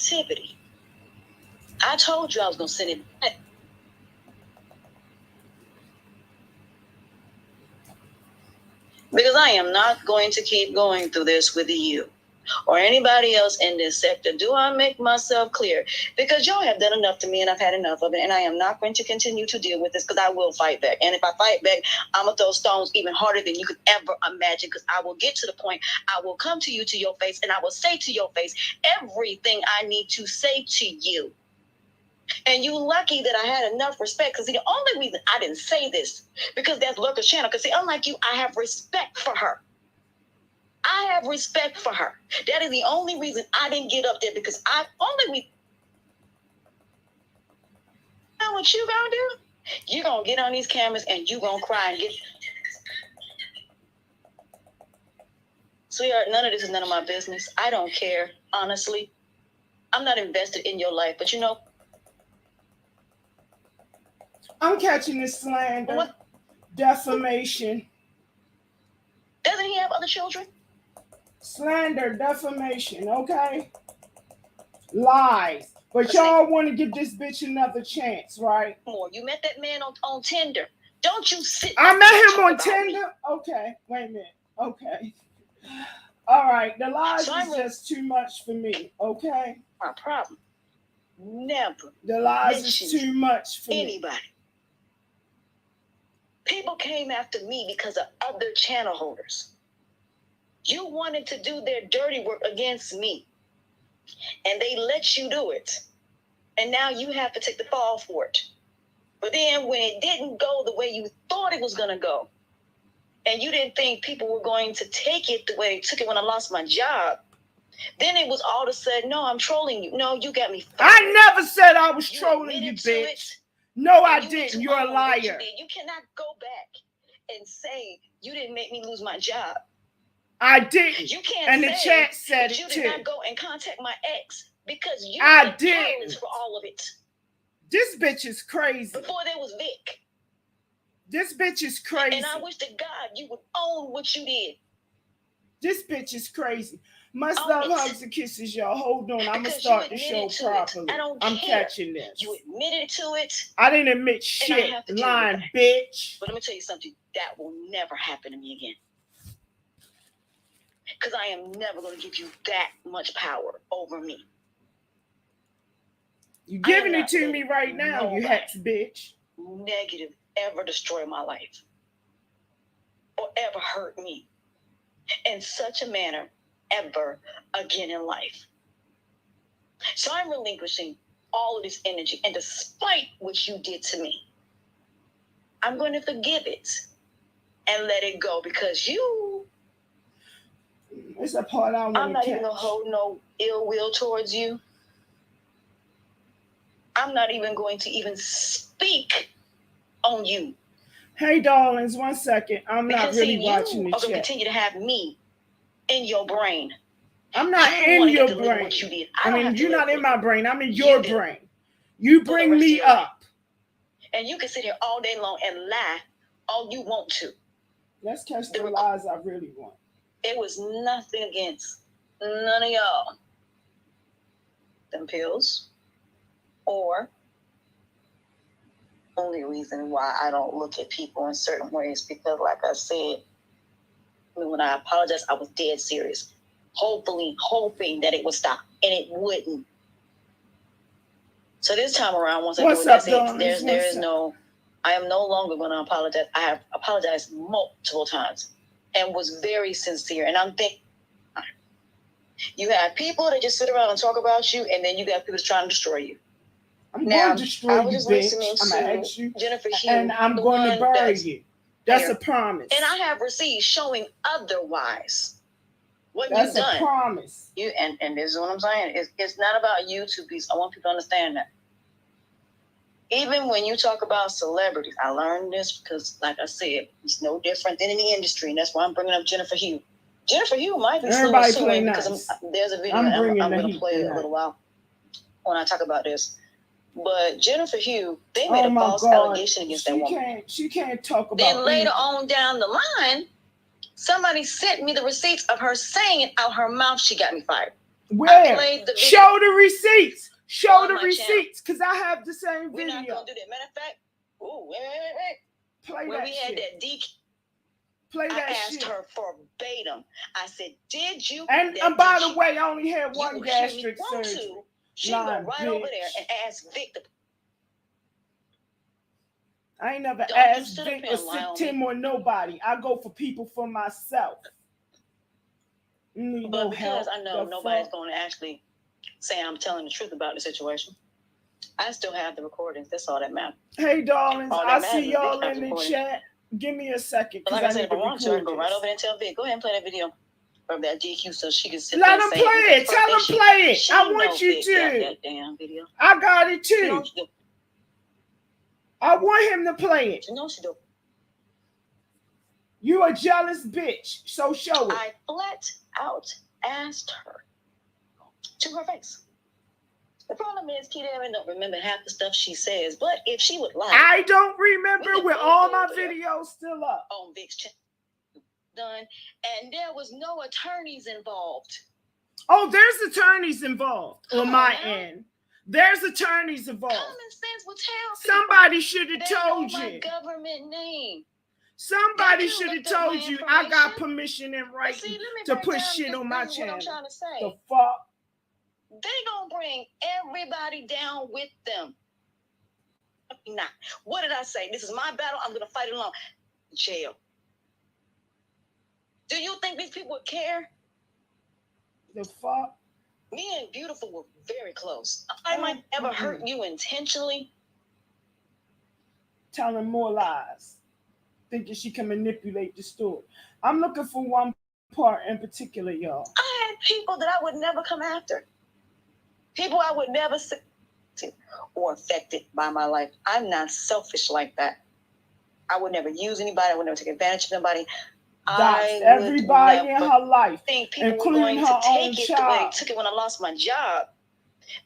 activity. I told you I was going to send it back. Because I am not going to keep going through this with you or anybody else in this sector. Do I make myself clear? Because y'all have done enough to me and I've had enough of it. And I am not going to continue to deal with this because I will fight back. And if I fight back, I'm going to throw stones even harder than you could ever imagine, because I will get to the point, I will come to you to your face and I will say to your face everything I need to say to you. And you lucky that I had enough respect, because the only reason I didn't say this, because that's Lurker's channel, because see, unlike you, I have respect for her. I have respect for her. That is the only reason I didn't get up there, because you know what you gonna do? You're gonna get on these cameras and you gonna cry and get... Sweetheart, none of this is none of my business. I don't care, honestly. I'm not invested in your life, but you know, I'm catching this slander, what? Defamation. Doesn't he have other children? Slander, defamation, okay? Lies. But y'all want to give this bitch another chance, right? You met that man on Tinder. Don't you sit... I met him on Tinder? Okay, wait a minute. Okay. All right, the lies is just too much for me, okay? My problem. Never. The lies is too much for anybody. People came after me because of other channel holders. You wanted to do their dirty work against me, and they let you do it. And now you have to take the fall for it. But then when it didn't go the way you thought it was going to go, and you didn't think people were going to take it the way they took it when I lost my job, then it was all of a sudden, no, I'm trolling you. No, you got me fired. I never said I was trolling you, bitch. No, I didn't. You're a liar. You cannot go back and say you didn't make me lose my job. I didn't. You can't and say the chat said that it you too. did not go and contact my ex, because you I were didn't for all of it. This bitch is crazy. Before there was Vic. This bitch is crazy. And I wish to God you would own what you did. This bitch is crazy. Much love, hugs, and kisses, y'all. Hold on. I'm going to start the show properly. I'm catching this. You admitted to it. I didn't admit shit. Lying bitch. But let me tell you something. That will never happen to me again. Because I am never going to give you that much power over me. You're giving it to me right now, you hex bitch. Negative ever destroy my life. Or ever hurt me in such a manner ever again in life. So I'm relinquishing all of this energy, and despite what you did to me, I'm going to forgive it and let it go, because you... It's a part I want to I'm not even going to hold no ill will towards you. I'm not even going to even speak on you. Hey, darlings, 1 second. I'm not really watching the chat. You are going to continue to have me in your brain. I'm not in your brain. I mean, you're not in my brain. I'm in your brain. You bring me up. And you can sit here all day long and lie all you want to. Let's catch the lies I really want. It was nothing against none of y'all. Them pills. Or only reason why I don't look at people in certain ways, because like I said, when I apologized, I was dead serious. Hoping that it would stop, and it wouldn't. So this time around, once I do it, there is no... I am no longer going to apologize. I have apologized multiple times and was very sincere. And I'm thinking, you have people that just sit around and talk about you, and then you got people that's trying to destroy you. I'm going to destroy you, bitch. I'm going to hex you, and I'm going to bury you. That's a promise. And I have received showing otherwise. What That's you've done. A promise. And this is what I'm saying. It's not about you two pieces. I want people to understand that. Even when you talk about celebrities, I learned this because, like I said, it's no different than in the industry, and that's why I'm bringing up Jennifer Hugh. Jennifer Hugh might be suing because there's a video I'm going to play a little while when I talk about this. But Jennifer Hugh, they made a false allegation against that woman. She can't talk about Then later on down the line, somebody sent me the receipts of her saying it out her mouth she got me fired. Where? Played the video. Show the receipts. Show On the my receipts, because I have the same We're video. not gonna do that. Matter of fact, wait. Play When that we shit. had that DQ, Play I that asked shit. her verbatim. I said, "Did you?" And by the way, I only had one you gastric want surgery. to, she go Lying right over bitch. there and ask Vic. I ain't never Don't asked sit Vic up here or and lie Sick on Tim or nobody. I go for people for myself. Need But no because help. I know The nobody's fuck? going to actually say I'm telling the truth about the situation, I still have the recordings. That's all that matters. Hey, darlings, All that I matters see is y'all Vic has in the recordings. chat. Give me a second, But because like I I said, need if I to want to, I can record go right over this. there and tell Vic, go ahead and play that video of that DQ so she can sit Let there and him say play it. Tell him play it. She I know want you Vic to. got that damn video. I got it You know too. she do. I want him to play it. You know she do. You a jealous bitch, so show it. I flat out asked her to her face. The problem is, Keita Evan don't remember half the stuff she says, but if she would like, I don't remember We with can all go my over there. videos still up. on Vic's channel done, and there was no attorneys involved. Oh, there's attorneys involved Come on on my now. end. There's attorneys involved. Common sense will tell people. Somebody should have They know told my you. government name. Somebody They should have looked up my told you I got information. permission in But writing see, let me to break put down shit this- on my this is what I'm channel. trying to say. The fuck? They gonna bring everybody down with them. Nah. What did I say? This is my battle. I'm gonna fight it alone. Jail. Do you think these people would care? The fuck? Me and Beautiful were very close. I might ever hurt you intentionally. Telling more lies. Thinking she can manipulate the story. I'm looking for one part in particular, y'all. I had people that I would never come after. People I would never see or affected by my life. I'm not selfish like that. I would never use anybody. I would never take advantage of anybody. That's everybody in her life, think people were including going her to own take it the way they child. took it when I lost my job.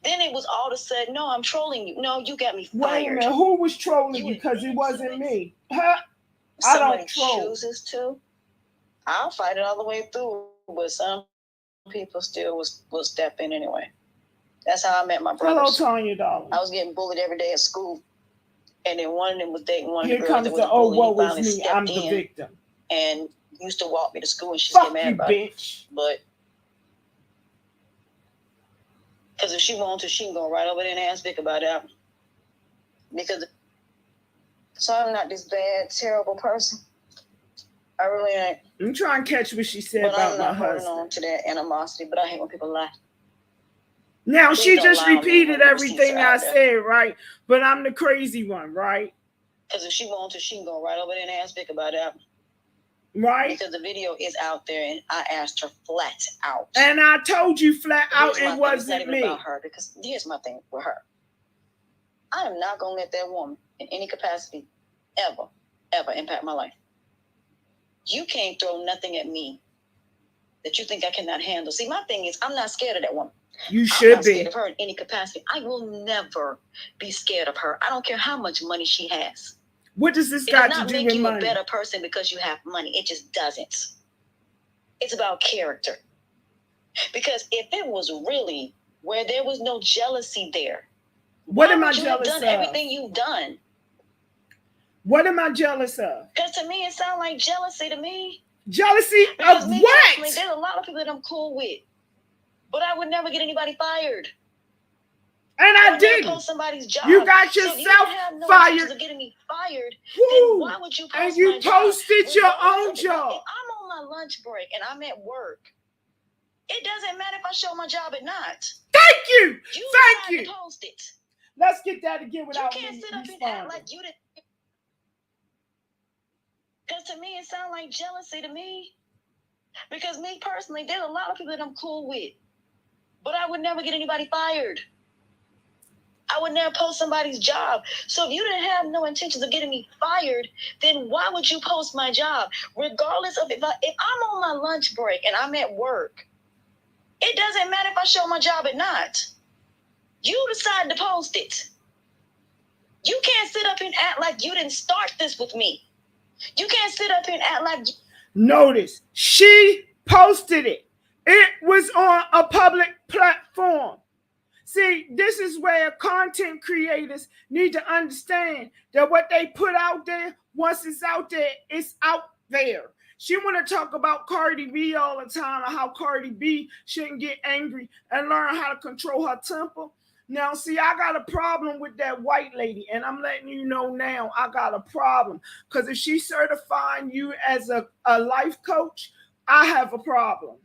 Then it was all of a sudden, no, I'm trolling you. No, you got me Wait a fired. minute, who was trolling you? You Because it wasn't influence. me. Huh? I Somebody don't troll. chooses to. I'll fight it all the way through, but some people still will step in anyway. That's how I met my Hello, brothers. Tanya, darling. I was getting bullied every day at school, and then one of them was dating one of Here the girls comes that was the oh, bullied. He woe finally is me. I'm stepped the in victim. and used to walk me to school, and she's get Fuck mad you, about it. bitch. But because if she wants to, she can go right over there and ask Vic about it. Because so I'm not this bad, terrible person. I really ain't. I'm trying to catch what she said But about I'm my not holding husband. on to that animosity. But I hate when people lie. Now, Please she don't just lie on me repeated when the receipts everything are I out there. said, right? But I'm the crazy one, right? Because if she wants to, she can go right over there and ask Vic about it. Right? Because the video is out there, and I asked her flat out. And I told you flat out Here's my it thing. It's not wasn't even me. about her. Because here's my thing with her. I am not going to let that woman in any capacity ever impact my life. You can't throw nothing at me that you think I cannot handle. See, my thing is, I'm not scared of that woman. You I'm should not scared be. of her in any capacity. I will never be scared of her. I don't care how much money she has. What does this It got does to not do make with you a money? better person because you have money. It just doesn't. It's about character. Because if it was really where there was no jealousy there, What why am I would you have jealous done of? everything you've done? What am I jealous of? Because to me, it sounds like jealousy to me. Jealousy Because of me what? personally, there's a lot of people that I'm cool with, but I would never get anybody fired. And I would never didn't. post somebody's job. You got So if you yourself didn't have no fired. intentions of getting me fired, Woo. then why would you post And you my job? posted your Regardless own of job. If I'm on my lunch break and I'm at work, it doesn't matter if I show my job or not. Thank you. You Thank decide you. to post it. Let's get that again You without can't me sit up and act responding. like you didn't. Because to me, it sounds like jealousy to me. Because me personally, there's a lot of people that I'm cool with, but I would never get anybody fired. I would never post somebody's job. So if you didn't have no intentions of getting me fired, then why would you post my job? Regardless of if I'm on my lunch break and I'm at work, it doesn't matter if I show my job or not. You decide to post it. You can't sit up and act like you didn't start this with me. You can't sit up and act like... Notice, she posted it. It was on a public platform. See, this is where content creators need to understand that what they put out there, once it's out there, it's out there. She want to talk about Cardi B all the time and how Cardi B shouldn't get angry and learn how to control her temper. Now, see, I got a problem with that white lady, and I'm letting you know now I got a problem. Because if she's certifying you as a life coach, I have a problem.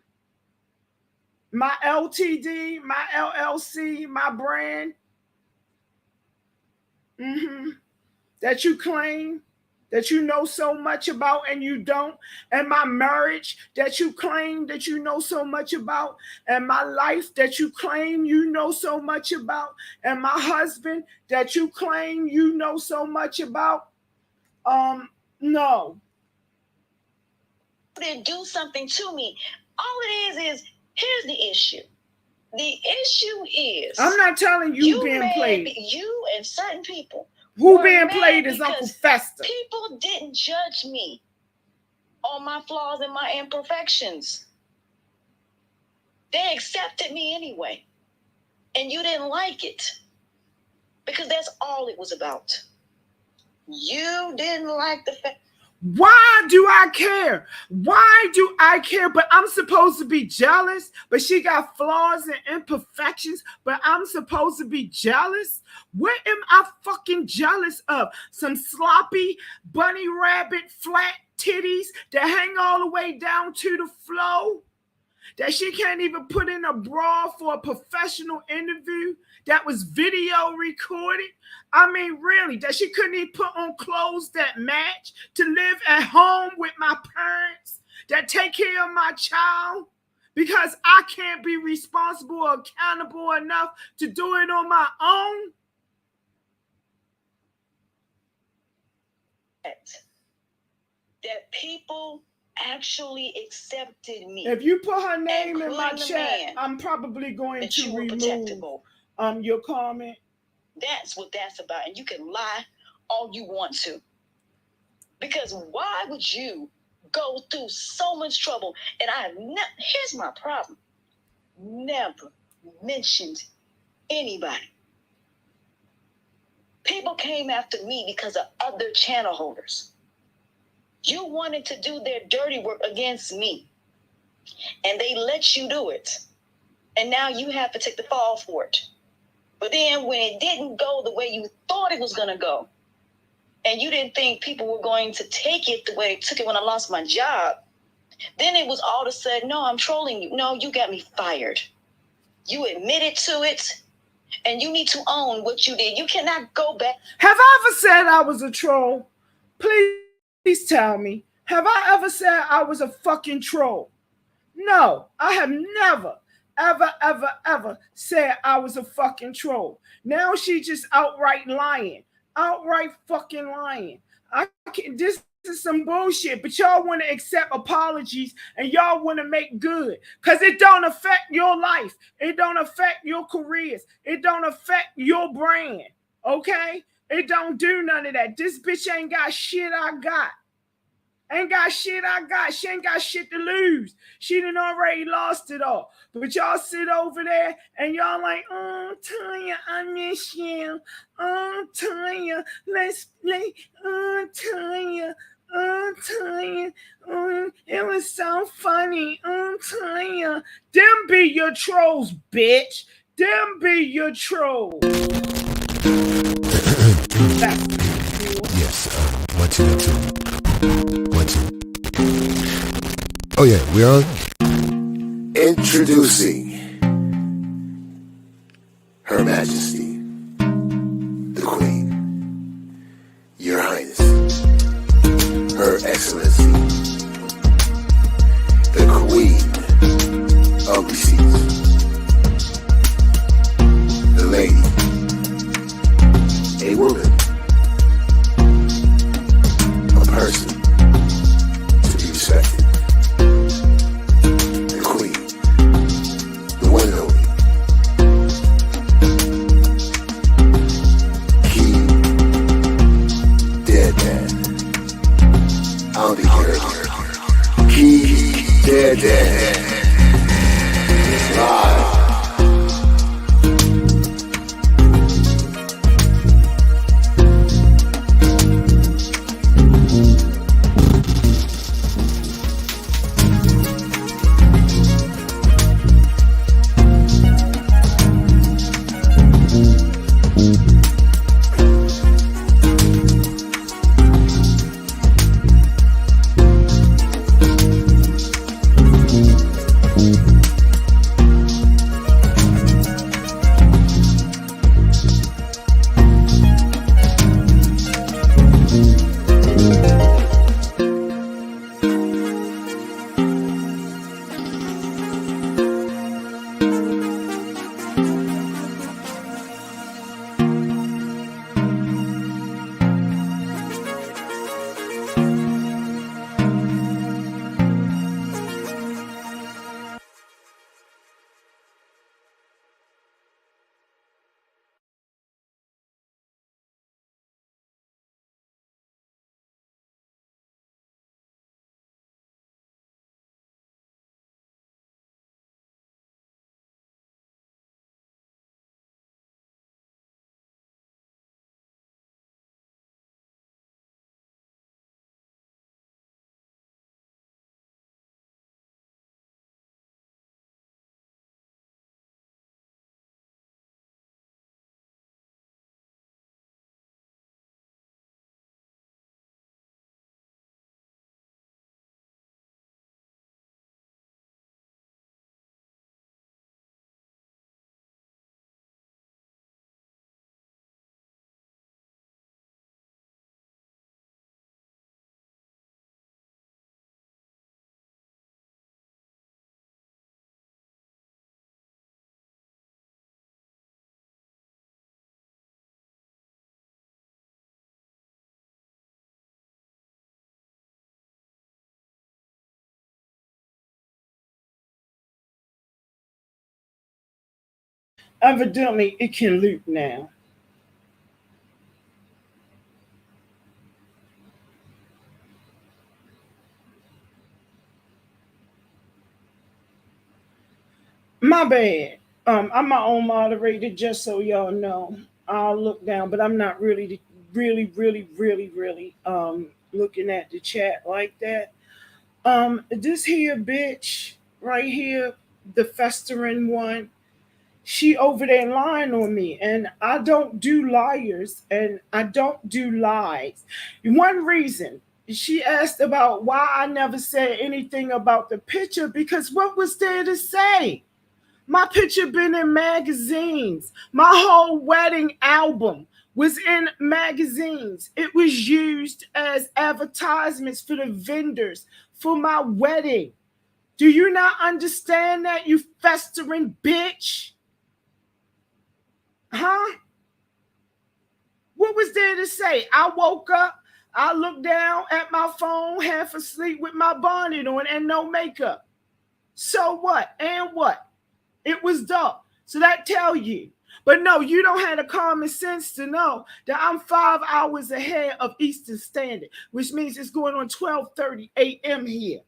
My LTD, my LLC, my brand, that you claim, that you know so much about and you don't, and my marriage that you claim that you know so much about, and my life that you claim you know so much about, and my husband that you claim you know so much about, no. They do something to me. All it is here's the issue. The issue is I'm not telling you being played. You and certain people. Who being played is Uncle Fester. People didn't judge me on my flaws and my imperfections. They accepted me anyway. And you didn't like it. Because that's all it was about. You didn't like the fact. Why do I care? Why do I care? But I'm supposed to be jealous, but she got flaws and imperfections, but I'm supposed to be jealous? What am I fucking jealous of? Some sloppy bunny rabbit flat titties that hang all the way down to the floor? That she can't even put in a bra for a professional interview that was video recorded? I mean, really, that she couldn't even put on clothes that match to live at home with my parents that take care of my child because I can't be responsible or accountable enough to do it on my own? That people actually accepted me. If you put her name in my chat, I'm probably going to remove your comment. That's what that's about. And you can lie all you want to. Because why would you go through so much trouble? And I have here's my problem. Never mentioned anybody. People came after me because of other channel holders. You wanted to do their dirty work against me. And they let you do it. And now you have to take the fall for it. But then when it didn't go the way you thought it was going to go, and you didn't think people were going to take it the way they took it when I lost my job, then it was all of a sudden, no, I'm trolling you. No, you got me fired. You admitted to it, and you need to own what you did. You cannot go back. Have I ever said I was a troll? Please tell me. Have I ever said I was a fucking troll? No, I have never, ever said I was a fucking troll. Now she just outright lying. Outright fucking lying. This is some bullshit, but y'all want to accept apologies and y'all want to make good because it don't affect your life. It don't affect your careers. It don't affect your brand. Okay? It don't do none of that. This bitch ain't got shit I got. Ain't got shit I got. She ain't got shit to lose. She done already lost it all. But y'all sit over there and y'all like, oh, Tanya, I miss you. Oh, Tanya, let's play. Oh, Tanya. Oh, Tanya. Oh, it was so funny. Oh, Tanya. Them be your trolls, bitch. Them be your trolls. Yes, 1, 2, 2. 1, 2. Oh yeah, we're on. Introducing Her Majesty, the Queen, Your Highness, Her Excellency, the Queen of Receipts, the Lady, a woman, a person to be respected. The Queen, the one and only. Key, dead man. I don't think you heard. Key, dead man. Evidently, it can loop now. My bad. I'm my own moderator, just so y'all know. I'll look down, but I'm not really looking at the chat like that. This here bitch right here, the festering one, she over there lying on me, and I don't do liars, and I don't do lies. One reason she asked about why I never said anything about the picture, because what was there to say? My picture been in magazines. My whole wedding album was in magazines. It was used as advertisements for the vendors for my wedding. Do you not understand that, you festering bitch? Huh? What was there to say? I woke up, I looked down at my phone, half asleep with my bonnet on and no makeup. So what? And what? It was dark. So that tell you. But no, you don't have the common sense to know that I'm 5 hours ahead of Eastern Standard, which means it's going on 12:30 a.m. here.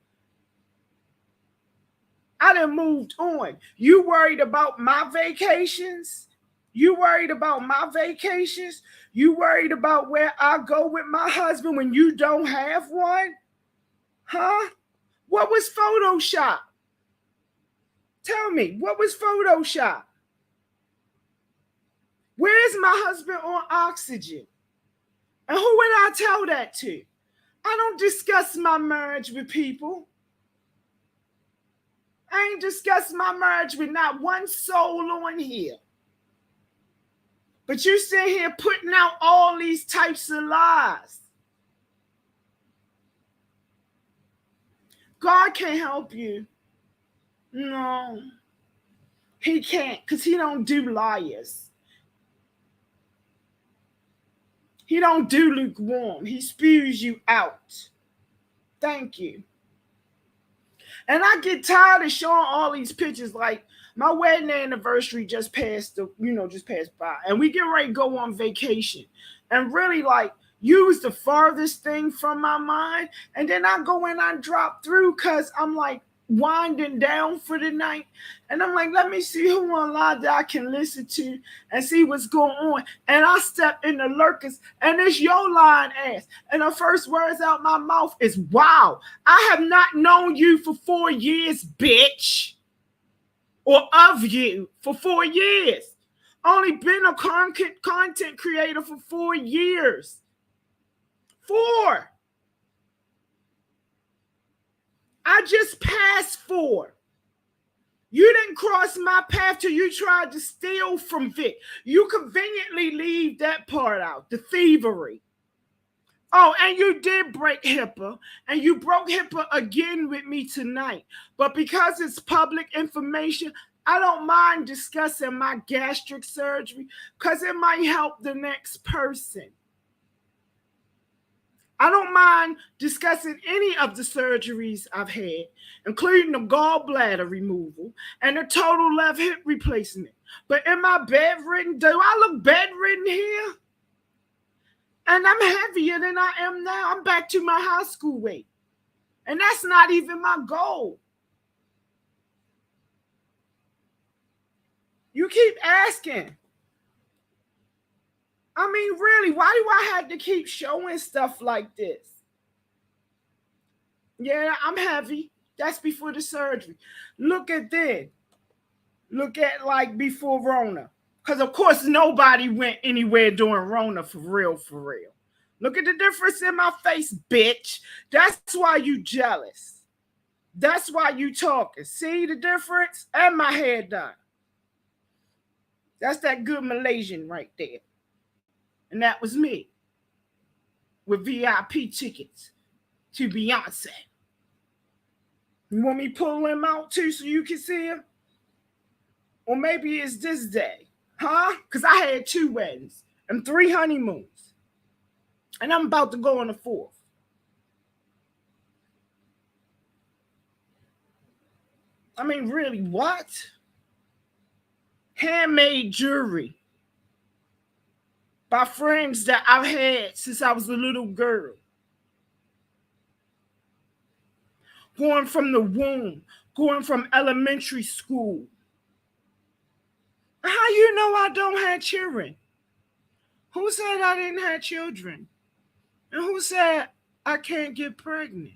I done moved on. You worried about my vacations? You worried about my vacations? You worried about where I go with my husband when you don't have one? Huh? What was Photoshop? Tell me, what was Photoshop? Where's my husband on oxygen? And who would I tell that to? I don't discuss my marriage with people. I ain't discussed my marriage with not one soul on here. But you sit here putting out all these types of lies. God can't help you. No, he can't, because he don't do liars. He don't do lukewarm. He spews you out. Thank you. And I get tired of showing all these pictures. Like, my wedding anniversary just passed by. And we get ready to go on vacation. And really, like, use the farthest thing from my mind. And then I go and I drop through because I'm like, winding down for the night. And I'm like, let me see who online that I can listen to and see what's going on. And I step in the lurkers, and it's your line ass. And the first words out my mouth is, wow, I have not known you for 4 years, bitch. Or of you for 4 years. Only been a content creator for 4 years. 4. I just passed 4. You didn't cross my path till you tried to steal from Vic. You conveniently leave that part out, the thievery. Oh, and you did break HIPAA, and you broke HIPAA again with me tonight. But because it's public information, I don't mind discussing my gastric surgery because it might help the next person. I don't mind discussing any of the surgeries I've had, including the gallbladder removal and the total left hip replacement. But am I bedridden? Do I look bedridden here? And I'm heavier than I am now. I'm back to my high school weight. And that's not even my goal. You keep asking. I mean, really, why do I have to keep showing stuff like this? Yeah, I'm heavy. That's before the surgery. Look at this. Look at like before Rona. Because, of course, nobody went anywhere during Rona for real, for real. Look at the difference in my face, bitch. That's why you jealous. That's why you talking. See the difference? And my hair done. That's that good Malaysian right there. And that was me with VIP tickets to Beyonce. You want me to pull him out too so you can see him? Or maybe it's this day, huh? Because I had 2 weddings and 3 honeymoons. And I'm about to go on the 4th. I mean, really, what? Handmade jewelry by friends that I've had since I was a little girl. Going from the womb, going from elementary school. How you know I don't have children? Who said I didn't have children? And who said I can't get pregnant?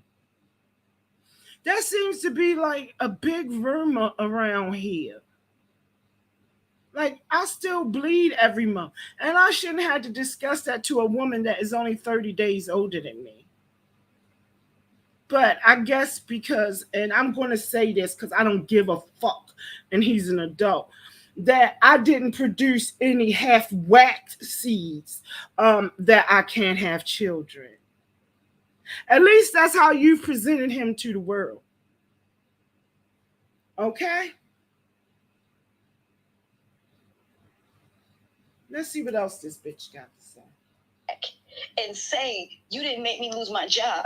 That seems to be like a big rumor around here. Like, I still bleed every month. And I shouldn't have to discuss that to a woman that is only 30 days older than me. But I guess because, and I'm going to say this because I don't give a fuck, and he's an adult, that I didn't produce any half-whacked seeds that I can't have children. At least that's how you've presented him to the world. Okay? Let's see what else this bitch got to say. And say you didn't make me lose my job.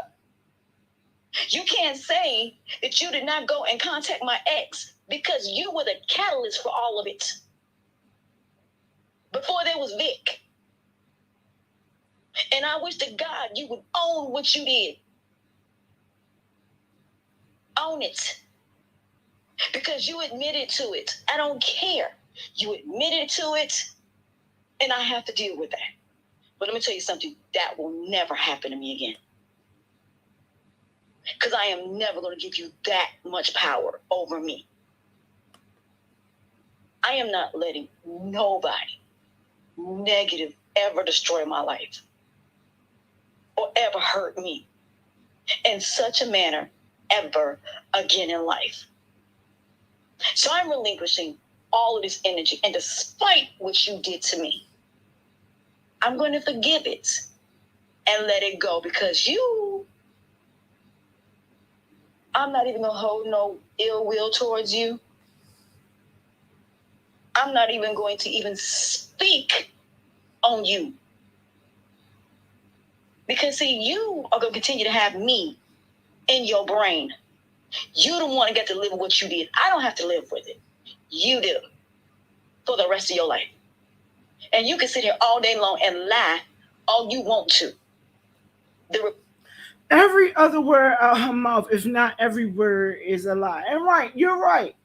You can't say that you did not go and contact my ex because you were the catalyst for all of it. Before there was Vic. And I wish to God you would own what you did. Own it. Because you admitted to it. I don't care. You admitted to it. And I have to deal with that. But let me tell you something. That will never happen to me again. Because I am never going to give you that much power over me. I am not letting nobody negative ever destroy my life or ever hurt me in such a manner ever again in life. So I'm relinquishing all of this energy. And despite what you did to me, I'm going to forgive it and let it go because I'm not even going to hold no ill will towards you. I'm not even going to even speak on you. Because, see, you are going to continue to have me in your brain. You don't want to get to live with what you did. I don't have to live with it. You do. For the rest of your life. And you can sit here all day long and lie all you want to. Every other word out her mouth, if not every word, is a lie. And right, you're right.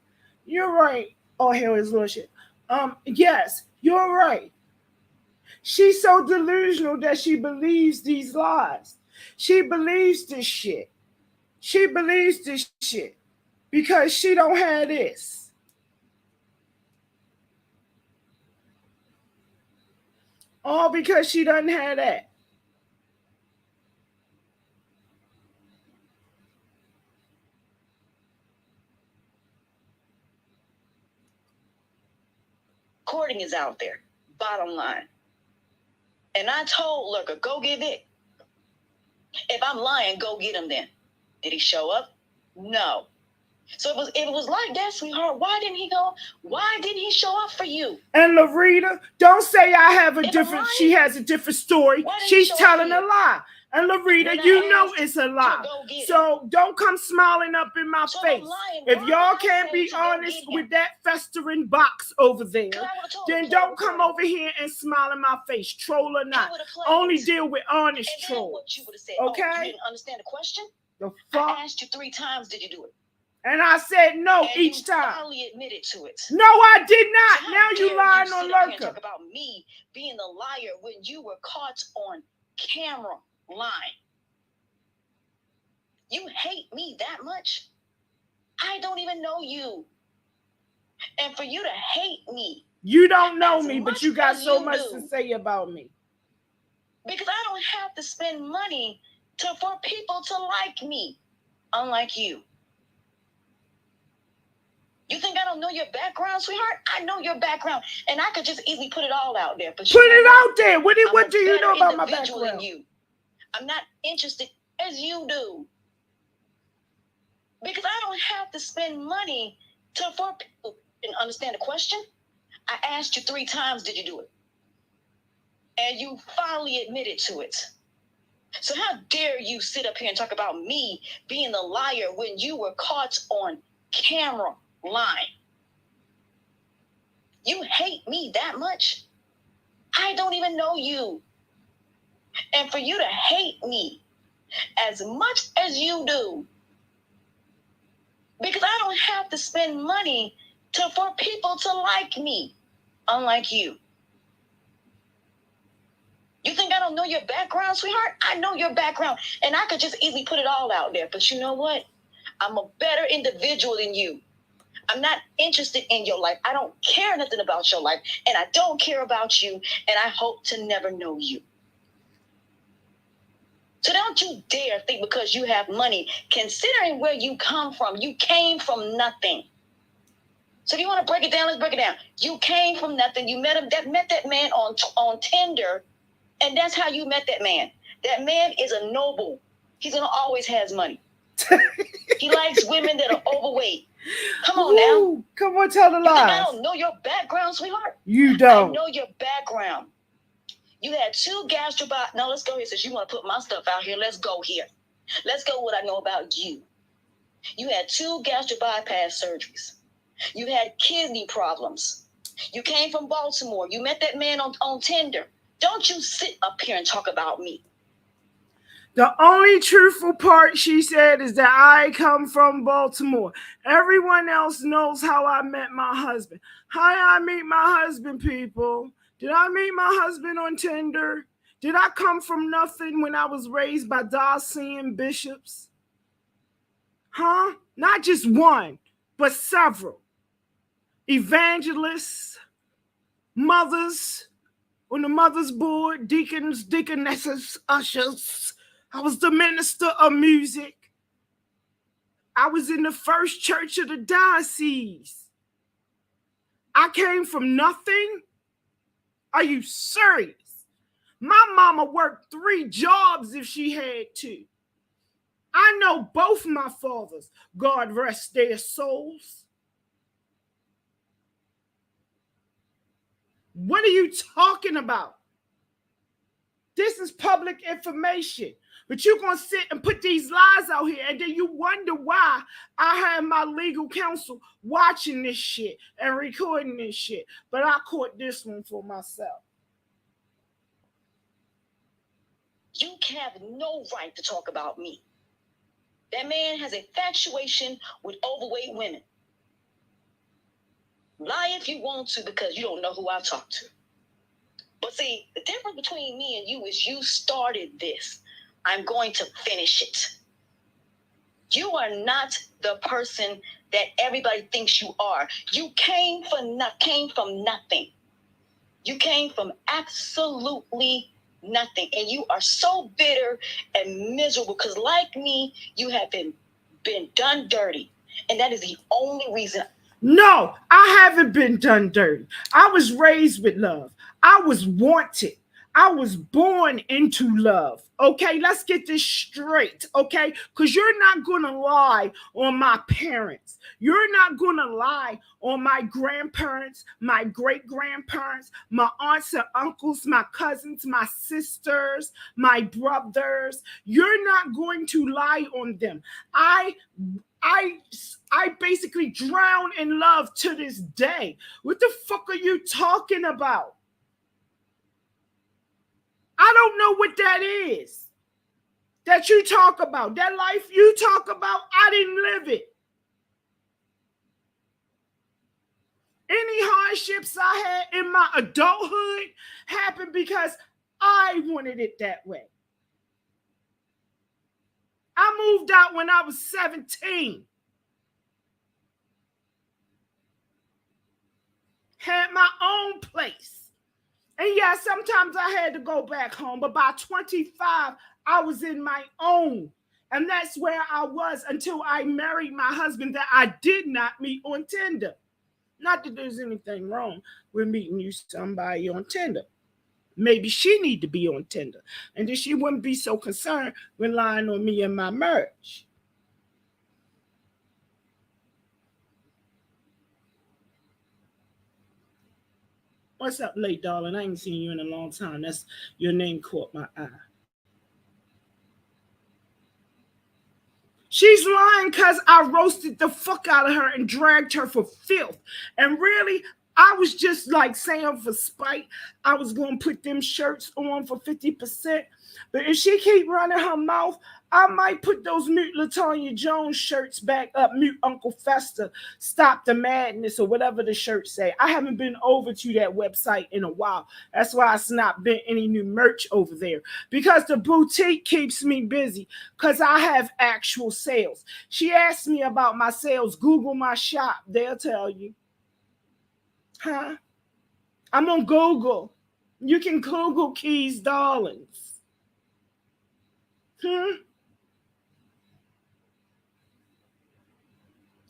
You're right. Oh, hell is lordship. Yes, you're right. She's so delusional that she believes these lies. She believes this shit. She believes this shit because she don't have this. All because she doesn't have that. Courting is out there. Bottom line. And I told Lurker, go get it. If I'm lying, go get him then. Did he show up? No. So if it was like that, sweetheart, why didn't he go? Why didn't he show up for you? And Larita, don't say I have a different, she has a different story. She's telling a lie. And Larita, you know it's a lie. So don't come smiling up in my face. If y'all can't be honest with that festering box over there, then don't come over here and smile in my face, troll or not. Only deal with honest trolls. Okay? You didn't understand the question? The fuck? I asked you 3 times, did you do it? And I said no and each you time. Finally admitted to it. No, I did not. So now you lying on Lurker. Talk about me being the liar when you were caught on camera lying. You hate me that much? I don't even know you. And for you to hate me. You don't know me, but you got so much to say about me. Because I don't have to spend money for people to like me, unlike you. You think I don't know your background, sweetheart? I know your background, and I could just easily put it all out there. But put it out there. What do you know about my background? You. I'm not interested as you do. Because I don't have to spend money for people to understand the question. I asked you 3 times, did you do it? And you finally admitted to it. So how dare you sit up here and talk about me being the liar when you were caught on camera lying? You hate me that much? I don't even know you. And for you to hate me as much as you do, because I don't have to spend money for people to like me, unlike you. You think I don't know your background, sweetheart? I know your background, and I could just easily put it all out there. But you know what? I'm a better individual than you. I'm not interested in your life. I don't care nothing about your life, and I don't care about you, and I hope to never know you. So don't you dare think because you have money, considering where you come from, you came from nothing. So if you want to break it down, let's break it down. You came from nothing. You met that man on Tinder, and that's how you met that man. That man is a noble. He's gonna always has money. He likes women that are overweight. Come on now. Come on, tell the lies. I don't know your background, sweetheart. You don't. I know your background. You had 2 gastrobites. Now let's go here. Since you want to put my stuff out here, let's go here. Let's go what I know about you. You had 2 gastric bypass surgeries. You had kidney problems. You came from Baltimore. You met that man on Tinder. Don't you sit up here and talk about me. The only truthful part she said is that I come from Baltimore. Everyone else knows how I met my husband. How I meet my husband, people. Did I meet my husband on Tinder? Did I come from nothing when I was raised by Darcy bishops? Huh? Not just one, but several. Evangelists, mothers on the mother's board, deacons, deaconesses, ushers. I was the minister of music. I was in the first church of the diocese. I came from nothing. Are you serious? My mama worked 3 jobs if she had to. I know both my fathers. God rest their souls. What are you talking about? This is public information. But you're going to sit and put these lies out here, and then you wonder why I have my legal counsel watching this shit and recording this shit. But I caught this one for myself. You have no right to talk about me. That man has infatuation with overweight women. Lie if you want to because you don't know who I talk to. But see, the difference between me and you is you started this. I'm going to finish it. You are not the person that everybody thinks you are. You came from nothing. You came from absolutely nothing. And you are so bitter and miserable because, like me, you have been done dirty. And that is the only reason. No, I haven't been done dirty. I was raised with love. I was wanted. I was born into love. Okay, let's get this straight. Okay, because you're not going to lie on my parents. You're not going to lie on my grandparents, my great grandparents, my aunts and uncles, my cousins, my sisters, my brothers. You're not going to lie on them. I basically drown in love to this day. What the fuck are you talking about? I don't know what that is that you talk about. That life you talk about, I didn't live it. Any hardships I had in my adulthood happened because I wanted it that way. I moved out when I was 17. Had my own place. And yeah, sometimes I had to go back home, but by 25, I was in my own. And that's where I was until I married my husband that I did not meet on Tinder. Not that there's anything wrong with meeting you somebody on Tinder. Maybe she need to be on Tinder. And then she wouldn't be so concerned relying on me and my marriage. What's up, late darling? I ain't seen you in a long time. That's your name caught my eye. She's lying because I roasted the fuck out of her and dragged her for filth. And really, I was just like saying for spite, I was going to put them shirts on for 50%. But if she keep running her mouth, I might put those Mute LaTonya Jones shirts back up. Mute Uncle Fester, Stop the Madness, or whatever the shirts say. I haven't been over to that website in a while. That's why it's not been any new merch over there. Because the boutique keeps me busy. Because I have actual sales. She asked me about my sales. Google my shop. They'll tell you. Huh? I'm on Google. You can Google KEYSDARLINS. I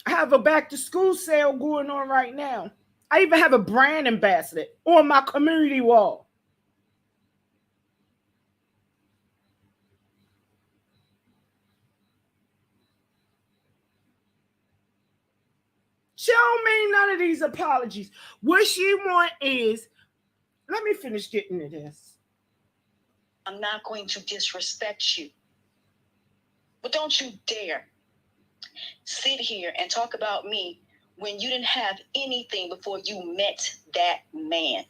have a back to school sale going on right now. I even have a brand ambassador on my community wall. She don't mean none of these apologies. What she want is, let me finish getting to this. I'm not going to disrespect you. But don't you dare sit here and talk about me when you didn't have anything before you met that man.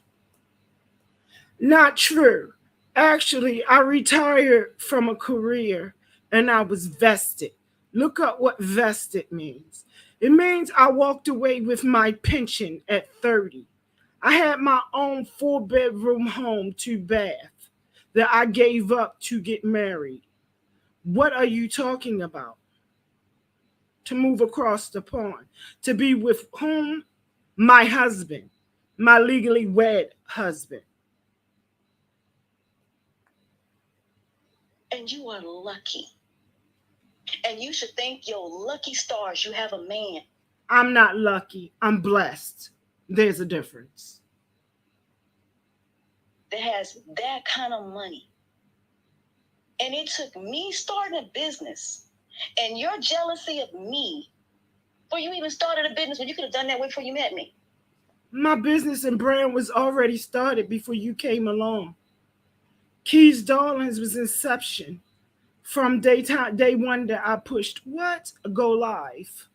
Not true. Actually, I retired from a career and I was vested. Look up what vested means. It means I walked away with my pension at 30. I had my own 4-bedroom home, 2-bath that I gave up to get married. What are you talking about? To move across the pond. To be with whom? My husband. My legally wed husband. And you are lucky. And you should thank your lucky stars you have a man. I'm not lucky. I'm blessed. There's a difference. That has that kind of money. And it took me starting a business and your jealousy of me before you even started a business when you could have done that way before you met me. My business and brand was already started before you came along. KEYSDARLINS was inception. From day one that I pushed go live.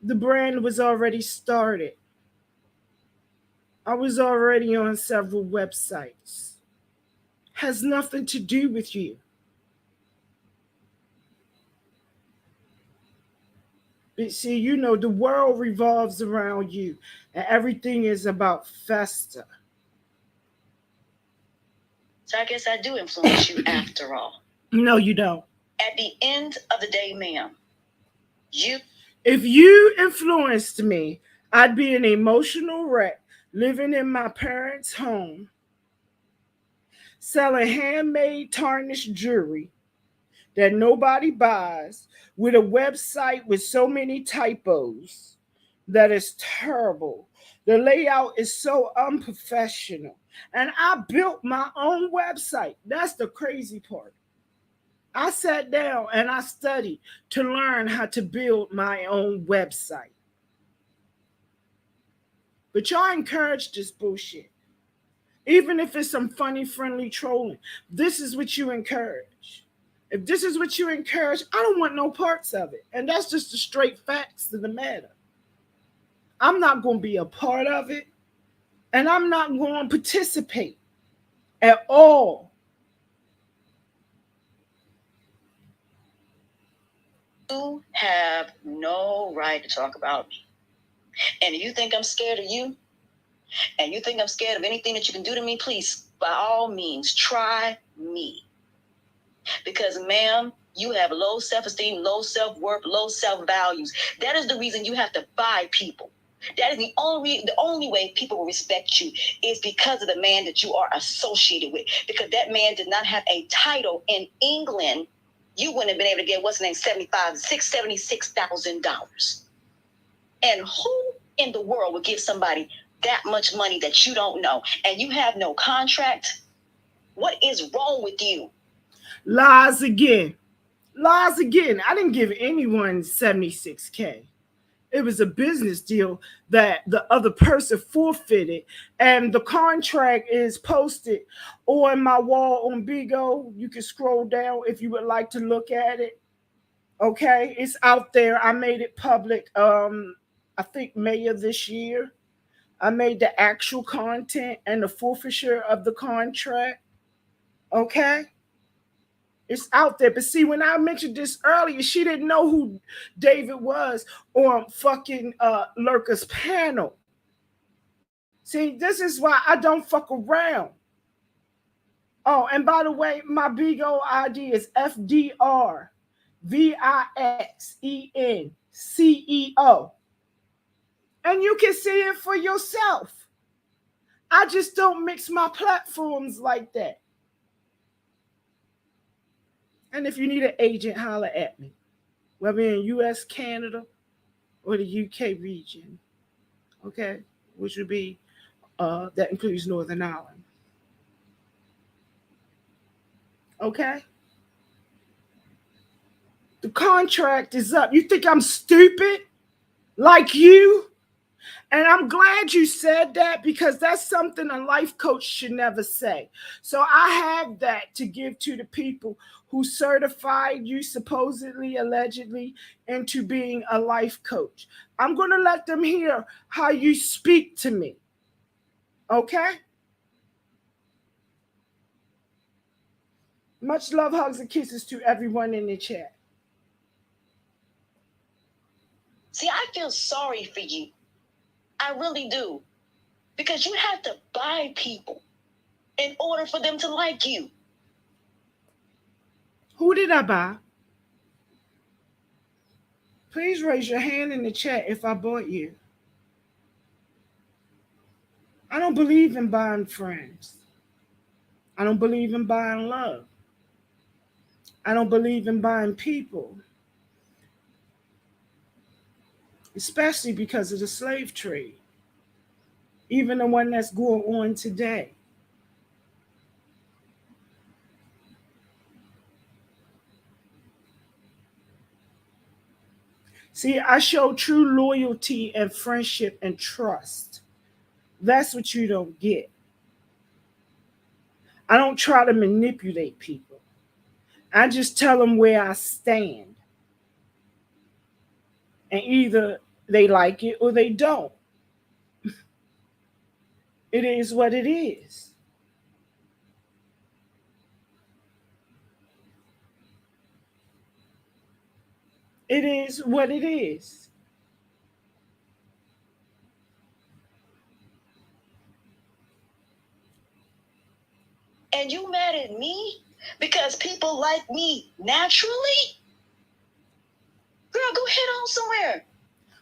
The brand was already started. I was already on several websites. has nothing to do with you. But see, you know, the world revolves around you, and everything is about Festa. So I guess I do influence you after all. No, you don't. At the end of the day, ma'am, if you influenced me, I'd be an emotional wreck living in my parents' home, selling handmade tarnished jewelry that nobody buys, with a website with so many typos that is terrible. The layout is so unprofessional. And I built my own website. That's the crazy part. I sat down and I studied to learn how to build my own website. But y'all encourage this bullshit. Even if it's some funny, friendly trolling, this is what you encourage. If this is what you encourage, I don't want no parts of it. And that's just the straight facts of the matter. I'm not going to be a part of it. And I'm not going to participate at all. You have no right to talk about me. And if you think I'm scared of you, and you think I'm scared of anything that you can do to me, please, by all means, try me. Because, ma'am, you have low self-esteem, low self-worth, low self-values. That is the reason you have to buy people. That is the only way people will respect you is because of the man that you are associated with. Because that man did not have a title in England, you wouldn't have been able to get, what's the name, $76,000. And who in the world would give somebody that much money that you don't know and you have no contract? What is wrong with you? Lies again. Lies again. I didn't give anyone $76K. It was a business deal that the other person forfeited, and the contract is posted on my wall on Bigo. You can scroll down if you would like to look at it. Okay, it's out there. I made it public. I think May of this year. I made the actual content and the forfeiture of the contract. Okay. It's out there. But see, when I mentioned this earlier, she didn't know who David was on fucking Lurker's panel. See, this is why I don't fuck around. Oh, and by the way, my Bigo ID is FDRVIXENCEO. And you can see it for yourself. I just don't mix my platforms like that. And if you need an agent, holler at me. Whether in US, Canada, or the UK region. Okay? Which would be, that includes Northern Ireland. Okay? The contract is up. You think I'm stupid? Like you? And I'm glad you said that, because that's something a life coach should never say. So I have that to give to the people who certified you supposedly, allegedly, into being a life coach. I'm going to let them hear how you speak to me. Okay? Much love, hugs, and kisses to everyone in the chat. See, I feel sorry for you. I really do. Because you have to buy people in order for them to like you. Who did I buy? Please raise your hand in the chat if I bought you. I don't believe in buying friends. I don't believe in buying love. I don't believe in buying people. Especially because of the slave trade. Even the one that's going on today. See, I show true loyalty and friendship and trust. That's what you don't get. I don't try to manipulate people. I just tell them where I stand. And either they like it or they don't. It is what it is. It is what it is. And you mad at me because people like me naturally? Girl, go head on somewhere.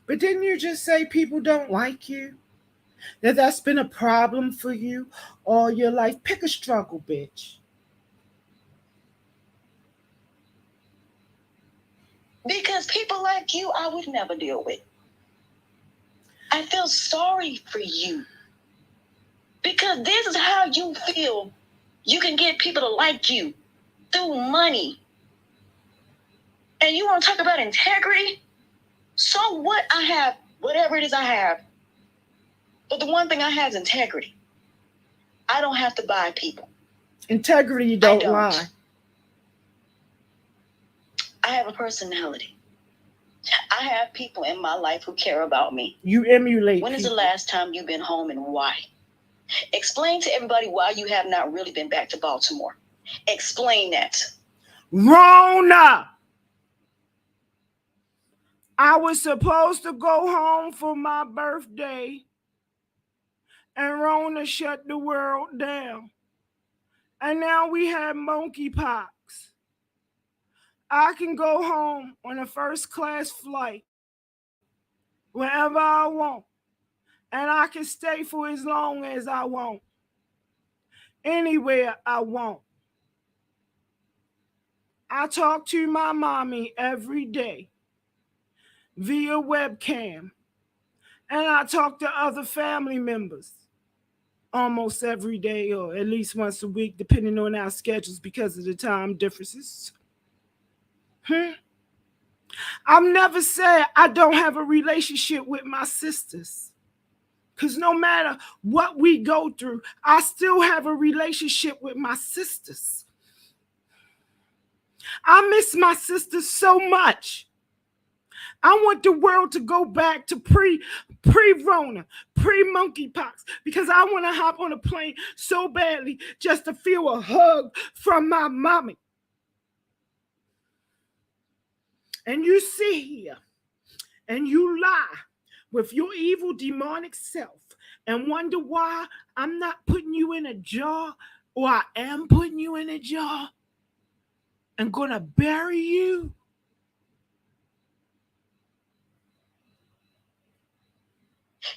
But didn't you just say people don't like you? That's been a problem for you all your life? Pick a struggle, bitch. Because people like you, I would never deal with. I feel sorry for you. Because this is how you feel. You can get people to like you through money. And you want to talk about integrity? So what? I have whatever it is I have. But the one thing I have is integrity. I don't have to buy people. Integrity don't lie. I have a personality. I have people in my life who care about me. You emulate When is people. the last time you've been home and why? Explain to everybody why you have not really been back to Baltimore. Explain that. Rona! I was supposed to go home for my birthday, and Rona shut the world down. And now we have monkeypox. I can go home on a first class flight whenever I want, and I can stay for as long as I want, anywhere I want. I talk to my mommy every day via webcam, and I talk to other family members almost every day or at least once a week, depending on our schedules because of the time differences. I've never said I don't have a relationship with my sisters, because no matter what we go through, I still have a relationship with my sisters. I miss my sisters so much. I want the world to go back to pre-Rona, pre-monkeypox, because I want to hop on a plane so badly just to feel a hug from my mommy. And you sit here and you lie with your evil demonic self and wonder why I'm not putting you in a jar, or I am putting you in a jar and gonna bury you.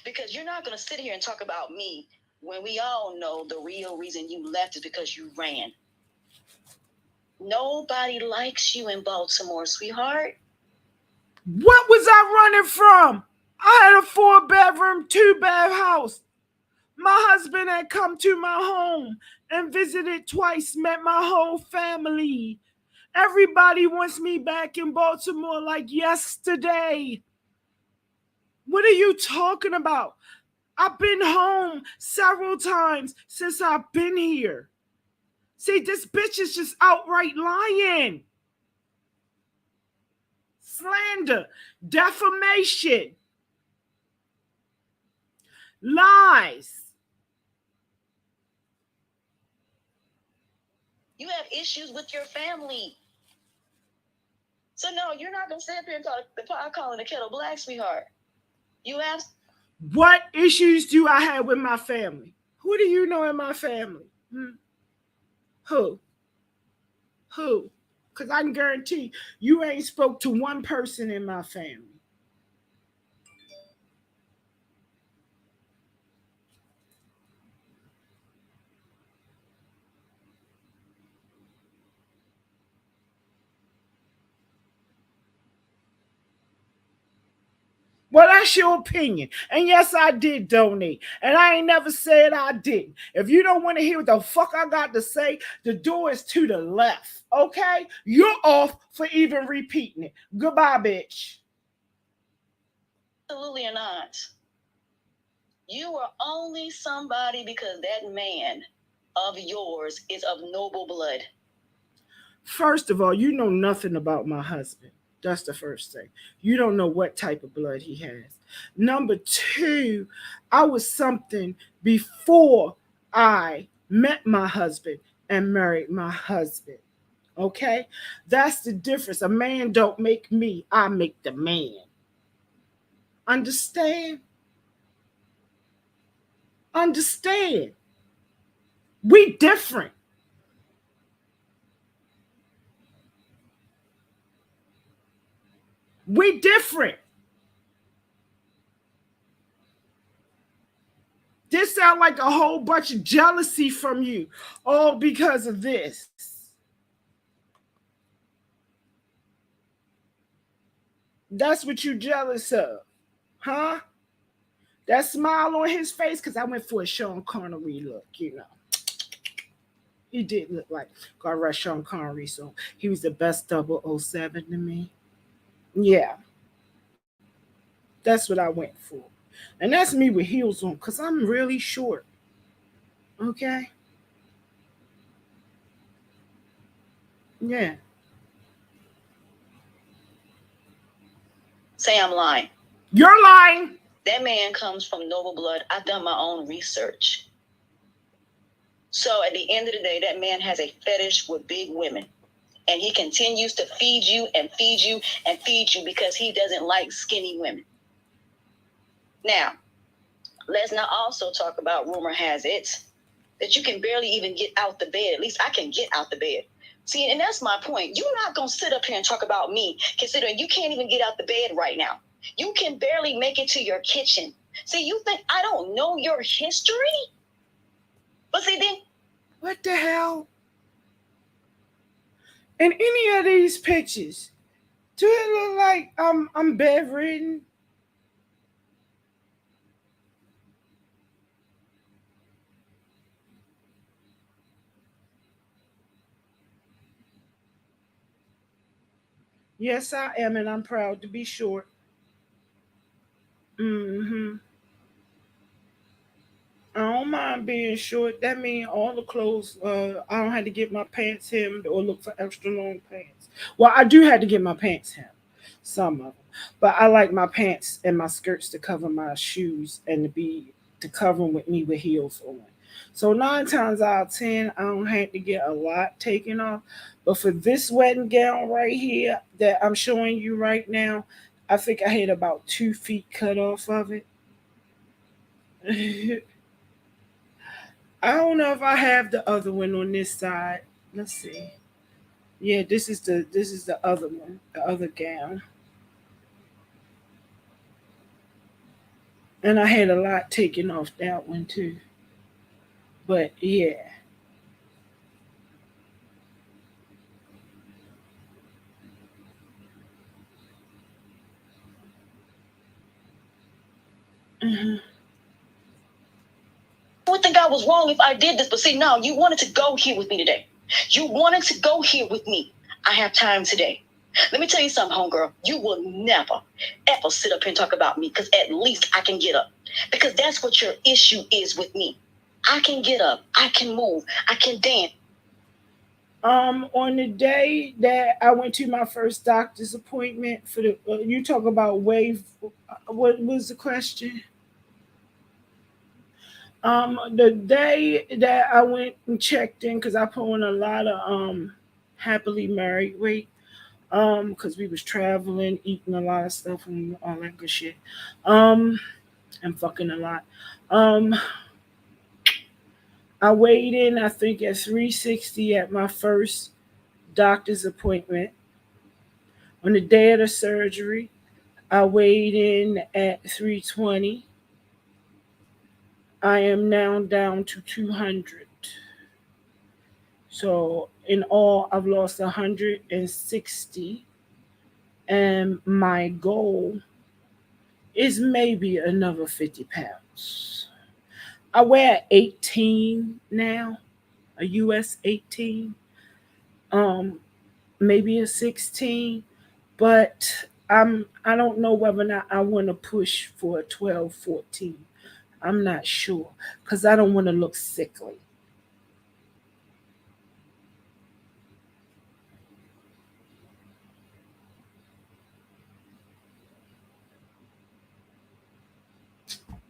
Because you're not going to sit here and talk about me when we all know the real reason you left is because you ran. Nobody likes you in Baltimore, sweetheart. What was I running from? I had a 4-bedroom, 2-bath house. My husband had come to my home and visited twice, met my whole family. Everybody wants me back in Baltimore like yesterday. What are you talking about? I've been home several times since I've been here. See, this bitch is just outright lying. Slander, defamation, lies. You have issues with your family. So no, you're not going to sit up here and talk the pot calling the kettle black, sweetheart. You have... What issues do I have with my family? Who do you know in my family? Who? Because I can guarantee you ain't spoke to one person in my family. Well, that's your opinion. And yes, I did donate. And I ain't never said I didn't. If you don't want to hear what the fuck I got to say, the door is to the left. Okay? You're off for even repeating it. Goodbye, bitch. Absolutely not. You are only somebody because that man of yours is of noble blood. First of all, you know nothing about my husband. That's the first thing. You don't know what type of blood he has. Number two, I was something before I met my husband and married my husband. Okay? That's the difference. A man don't make me, I make the man. Understand? Understand. We different. We different. This sound like a whole bunch of jealousy from you, all because of this. That's what you jealous of, huh? That smile on his face, because I went for a Sean Connery look, you know. He did look like God rest Sean Connery, so he was the best 007 to me. Yeah, that's what I went for. And that's me with heels on, because I'm really short. Okay? Yeah. Say I'm lying. You're lying. That man comes from noble blood. I've done my own research. So at the end of the day, that man has a fetish with big women. And he continues to feed you and feed you and feed you because he doesn't like skinny women. Now, let's not also talk about rumor has it that you can barely even get out the bed. At least I can get out the bed. See, and that's my point. You're not going to sit up here and talk about me, considering you can't even get out the bed right now. You can barely make it to your kitchen. See, you think I don't know your history? But see, then... What the hell? In any of these pictures, do it look like I'm bedridden? Yes, I am, and I'm proud to be short. Mm-hmm. I don't mind being short. That means all the clothes, I don't have to get my pants hemmed or look for extra long pants. Well, I do have to get my pants hemmed, some of them. But I like my pants and my skirts to cover my shoes and to cover 'em with me with heels on. So 9 times out of 10, I don't have to get a lot taken off. But for this wedding gown right here that I'm showing you right now, I think I had about 2 feet cut off of it. I don't know if I have the other one on this side. Let's see. Yeah, this is the other one, the other gown. And I had a lot taken off that one too. But yeah. Mhm. I would think I was wrong if I did this, but see, no, you wanted to go here with me today. You wanted to go here with me. I have time today. Let me tell you something, homegirl. You will never, ever sit up here and talk about me because at least I can get up. Because that's what your issue is with me. I can get up. I can move. I can dance. On the day that I went to my first doctor's appointment for the, you talk about wave. What was the question? The day that I went and checked in, because I put on a lot of happily married weight, because we was traveling, eating a lot of stuff and all that good shit, and fucking a lot. Um, I weighed in, I think, at 360 at my first doctor's appointment. On the day of the surgery, I weighed in at 320. I am now down to 200. So in all, I've lost 160. And my goal is maybe another 50 pounds. I weigh 18 now, a US 18, um, maybe a 16, but I don't know whether or not I want to push for a 12, 14. I'm not sure because I don't want to look sickly.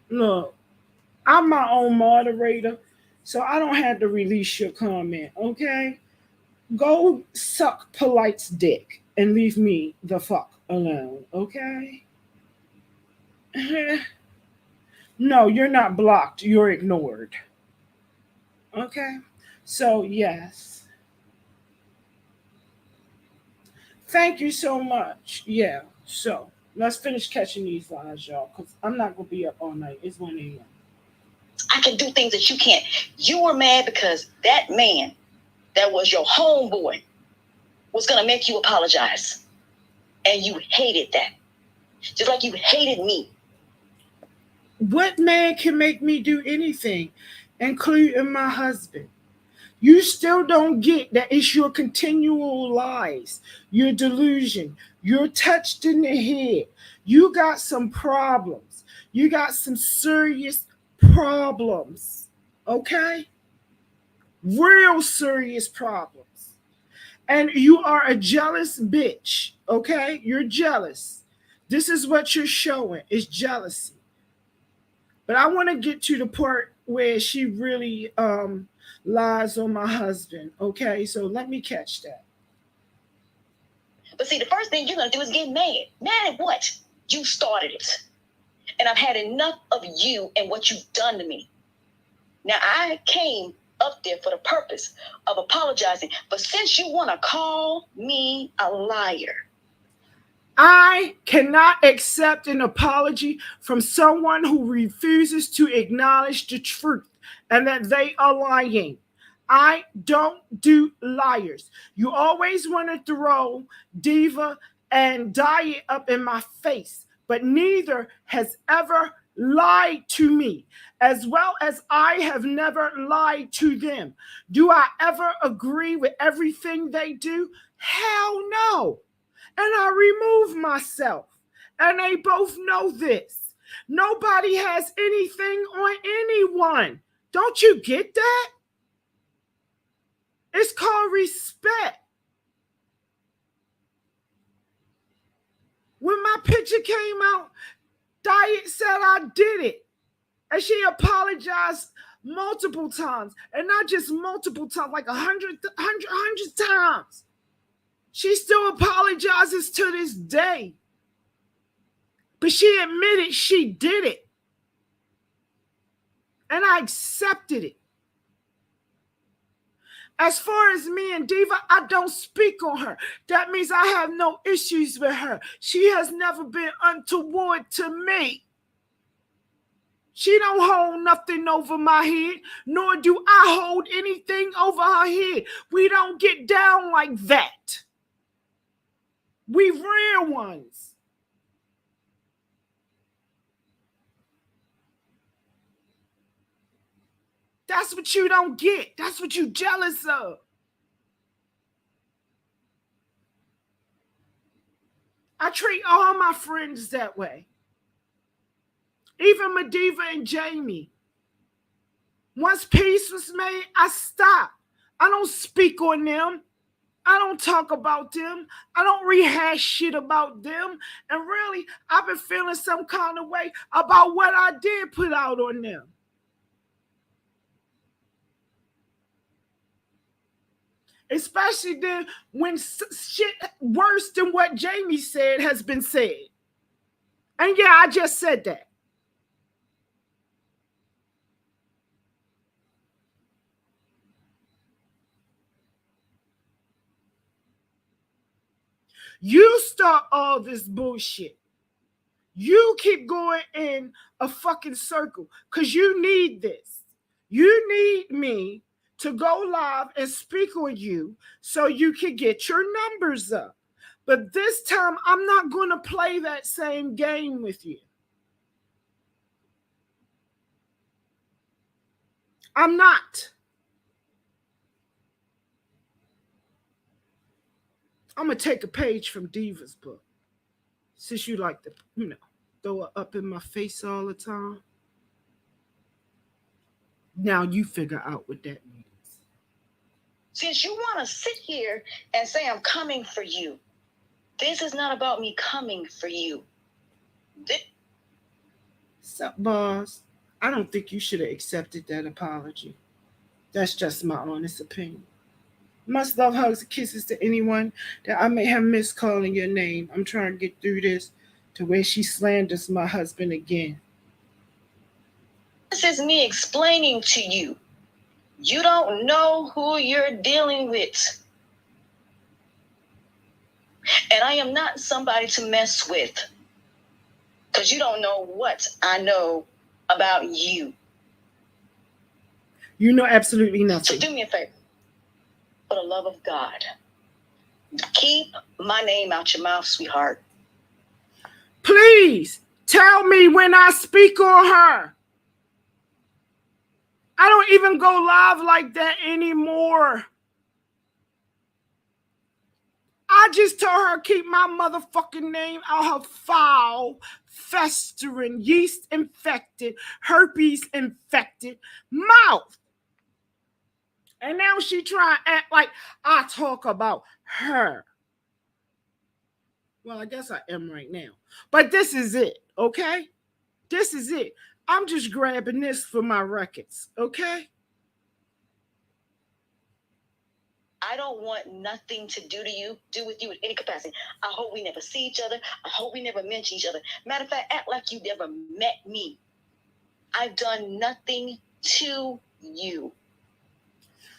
Look, I'm my own moderator, so I don't have to release your comment, okay? Go suck Polite's dick and leave me the fuck alone, okay? No, you're not blocked, you're ignored. Okay? So, yes. Thank you so much. Yeah. So, let's finish catching these lies, y'all, because I'm not going to be up all night. It's 1 a.m. I can do things that you can't. You were mad because that man that was your homeboy was going to make you apologize. And you hated that. Just like you hated me. What man can make me do anything, including my husband? You still don't get that it's your continual lies, your delusion. You're touched in the head. You got some problems. You got some serious problems. Okay? Real serious problems. And you are a jealous bitch. Okay? You're jealous. This is what you're showing is jealousy. But I want to get to the part where she really lies on my husband. Okay, so let me catch that. But see, the first thing you're going to do is get mad. Mad at what? You started it. And I've had enough of you and what you've done to me. Now, I came up there for the purpose of apologizing. But since you want to call me a liar, I cannot accept an apology from someone who refuses to acknowledge the truth and that they are lying. I don't do liars. You always want to throw Diva and Diet up in my face, but neither has ever lied to me, as well as I have never lied to them. Do I ever agree with everything they do? Hell no. And I remove myself. And they both know this. Nobody has anything on anyone. Don't you get that? It's called respect. When my picture came out, Diet said I did it. And she apologized multiple times. And not just multiple times, like 100 times. She still apologizes to this day. But she admitted she did it. And I accepted it. As far as me and Diva, I don't speak on her. That means I have no issues with her. She has never been untoward to me. She don't hold nothing over my head, nor do I hold anything over her head. We don't get down like that. We real ones. That's what you don't get. That's what you jealous of. I treat all my friends that way. Even Madiva and Jamie. Once peace was made, I stopped. I don't speak on them. I don't talk about them. I don't rehash shit about them. And really, I've been feeling some kind of way about what I did put out on them. Especially then when shit worse than what Jamie said has been said. And yeah, I just said that. You start all this bullshit. You keep going in a fucking circle because you need this. You need me to go live and speak on you so you can get your numbers up. But this time, I'm not going to play that same game with you. I'm not. I'm going to take a page from Diva's book. Since you like to, throw it up in my face all the time. Now you figure out what that means. Since you want to sit here and say I'm coming for you, this is not about me coming for you. Sup, boss? I don't think you should have accepted that apology. That's just my honest opinion. Much love, hugs, and kisses to anyone that I may have missed calling your name. I'm trying to get through this to where she slanders my husband again. This is me explaining to you. You don't know who you're dealing with. And I am not somebody to mess with. Because you don't know what I know about you. You know absolutely nothing. So do me a favor. For the love of God, keep my name out your mouth, sweetheart. Please tell me when I speak on her. I don't even go live like that anymore. I just told her keep my motherfucking name out her foul, festering, yeast infected, herpes infected mouth. And now she trying to act like I talk about her. Well, I guess I am right now. But this is it, okay? This is it. I'm just grabbing this for my records, okay? I don't want nothing to do with you in any capacity. I hope we never see each other. I hope we never mention each other. Matter of fact, act like you never met me. I've done nothing to you.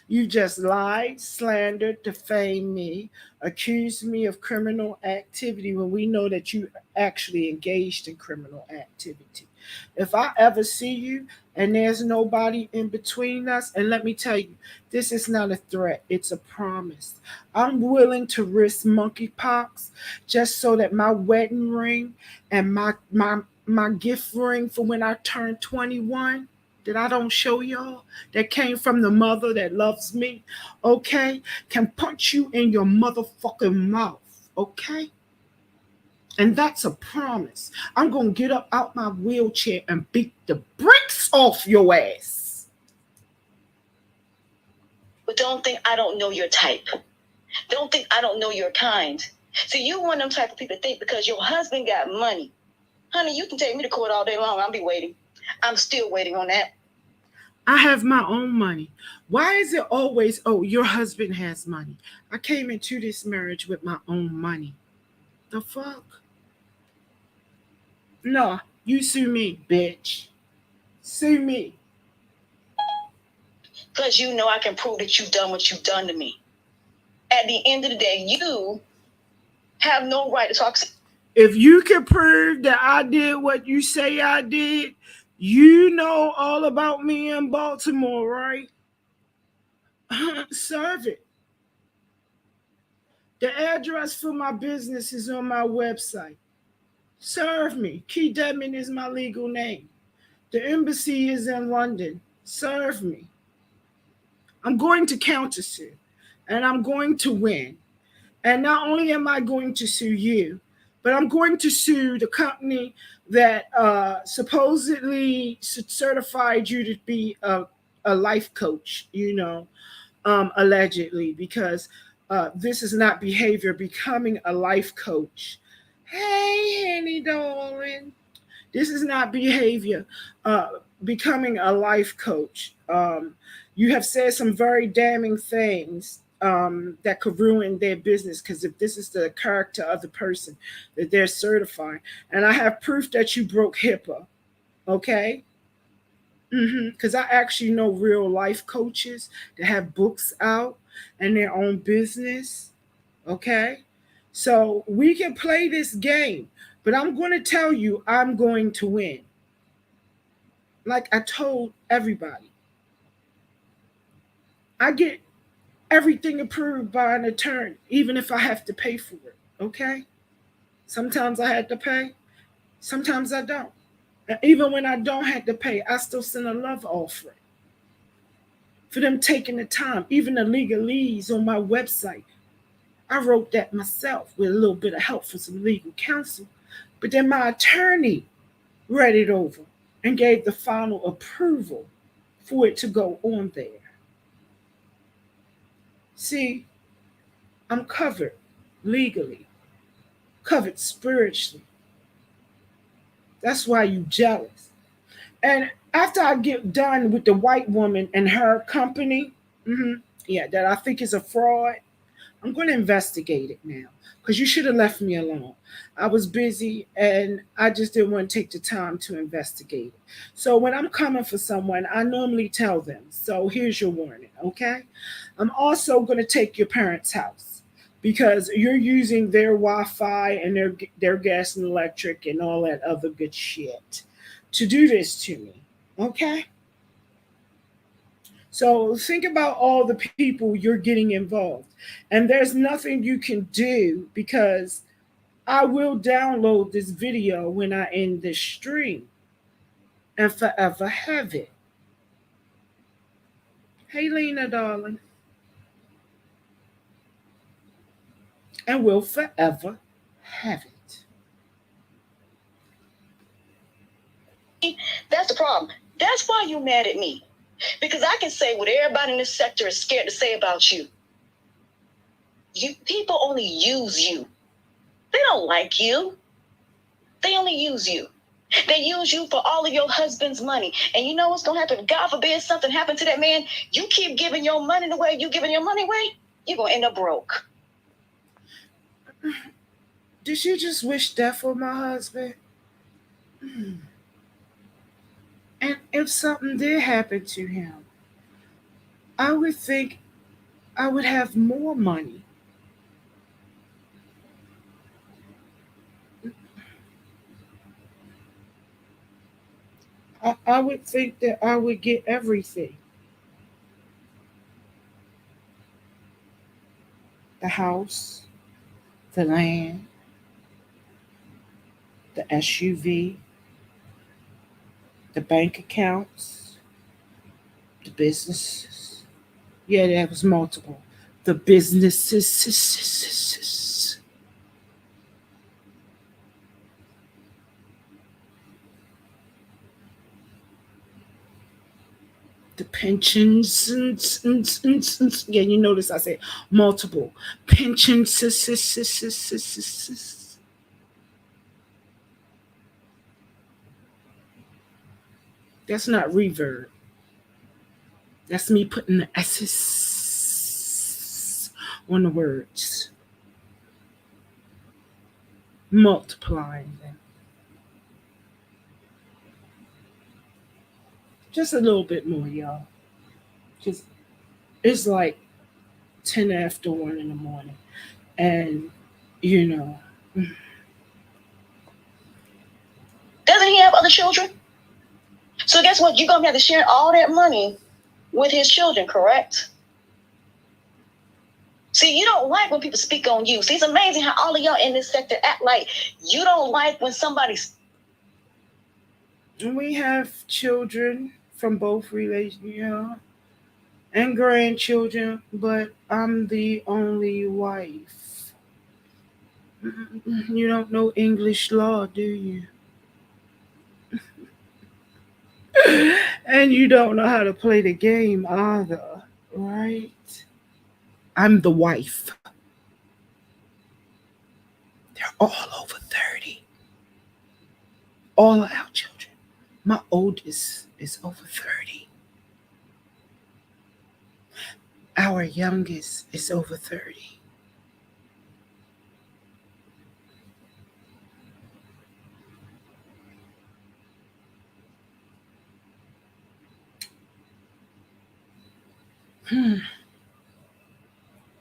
You just lied, slandered, defamed me, accused me of criminal activity when we know that you actually engaged in criminal activity. If I ever see you and there's nobody in between us, and let me tell you, this is not a threat, it's a promise. I'm willing to risk monkeypox just so that my wedding ring and my gift ring for when I turn 21 that I don't show y'all, that came from the mother that loves me, okay, can punch you in your motherfucking mouth, okay? And that's a promise. I'm going to get up out my wheelchair and beat the bricks off your ass. But don't think I don't know your type. Don't think I don't know your kind. So you one of them type of people to think because your husband got money. Honey, you can take me to court all day long. I'll be waiting. I'm still waiting on that. I have my own money. Why is it always, oh, your husband has money? I came into this marriage with my own money. The fuck? No, you sue me, bitch. Sue me. Because you know I can prove that you've done what you've done to me. At the end of the day, you have no right to talk. If you can prove that I did what you say I did, you know all about me in Baltimore, right? Serve it. The address for my business is on my website. Serve me. KEYSDARLINS is my legal name. The embassy is in London. Serve me. I'm going to countersue, and I'm going to win. And not only am I going to sue you, but I'm going to sue the company that supposedly certified you to be a life coach, allegedly, because this is not behavior. Becoming a life coach. Hey, Henny darling. This is not behavior. Becoming a life coach. You have said some very damning things that could ruin their business, because if this is the character of the person that they're certifying, and I have proof that you broke HIPAA, okay? Because I actually know real life coaches that have books out and their own business, okay? So we can play this game, but I'm going to tell you I'm going to win. Like I told everybody, I get everything approved by an attorney, even if I have to pay for it, okay? Sometimes I had to pay, sometimes I don't. And even when I don't have to pay, I still send a love offering for them taking the time. Even the legalese on my website, I wrote that myself with a little bit of help from some legal counsel. But then my attorney read it over and gave the final approval for it to go on there. See, I'm covered legally, covered spiritually. That's why you jealous. And after I get done with the white woman and her company, Yeah, that I think is a fraud. I'm going to investigate it now because you should have left me alone. I was busy and I just didn't want to take the time to investigate it. So when I'm coming for someone, I normally tell them. So here's your warning, okay? I'm also going to take your parents' house because you're using their Wi-Fi and their gas and electric and all that other good shit to do this to me, okay? So think about all the people you're getting involved. And there's nothing you can do because I will download this video when I end this stream and forever have it. Hey, Lena, darling. And will forever have it. That's the problem. That's why you mad at me. Because I can say what everybody in this sector is scared to say about you. People only use you. They don't like you. They only use you. They use you for all of your husband's money. And you know what's going to happen? God forbid something happened to that man. You keep giving your money away. You giving your money away, you're going to end up broke. Did she just wish death for my husband? And if something did happen to him, I would think I would have more money. I would think that I would get everything. The house, the land, the SUV, the bank accounts, the businesses. Yeah, there was multiple. The businesses. The pensions. Yeah, you notice I said multiple. Pensions. That's not reverb. That's me putting the S's on the words. Multiplying them. Just a little bit more, y'all. Just it's like 10 after 1 in the morning. And you know. Doesn't he have other children? So guess what? You're going to have to share all that money with his children, correct? See, you don't like when people speak on you. See, it's amazing how all of y'all in this sector act like you don't like when somebody's. We have children from both relations, and grandchildren, but I'm the only wife. You don't know English law, do you? And you don't know how to play the game either, right? I'm the wife. They're all over 30. All our children. My oldest is over 30. Our youngest is over 30.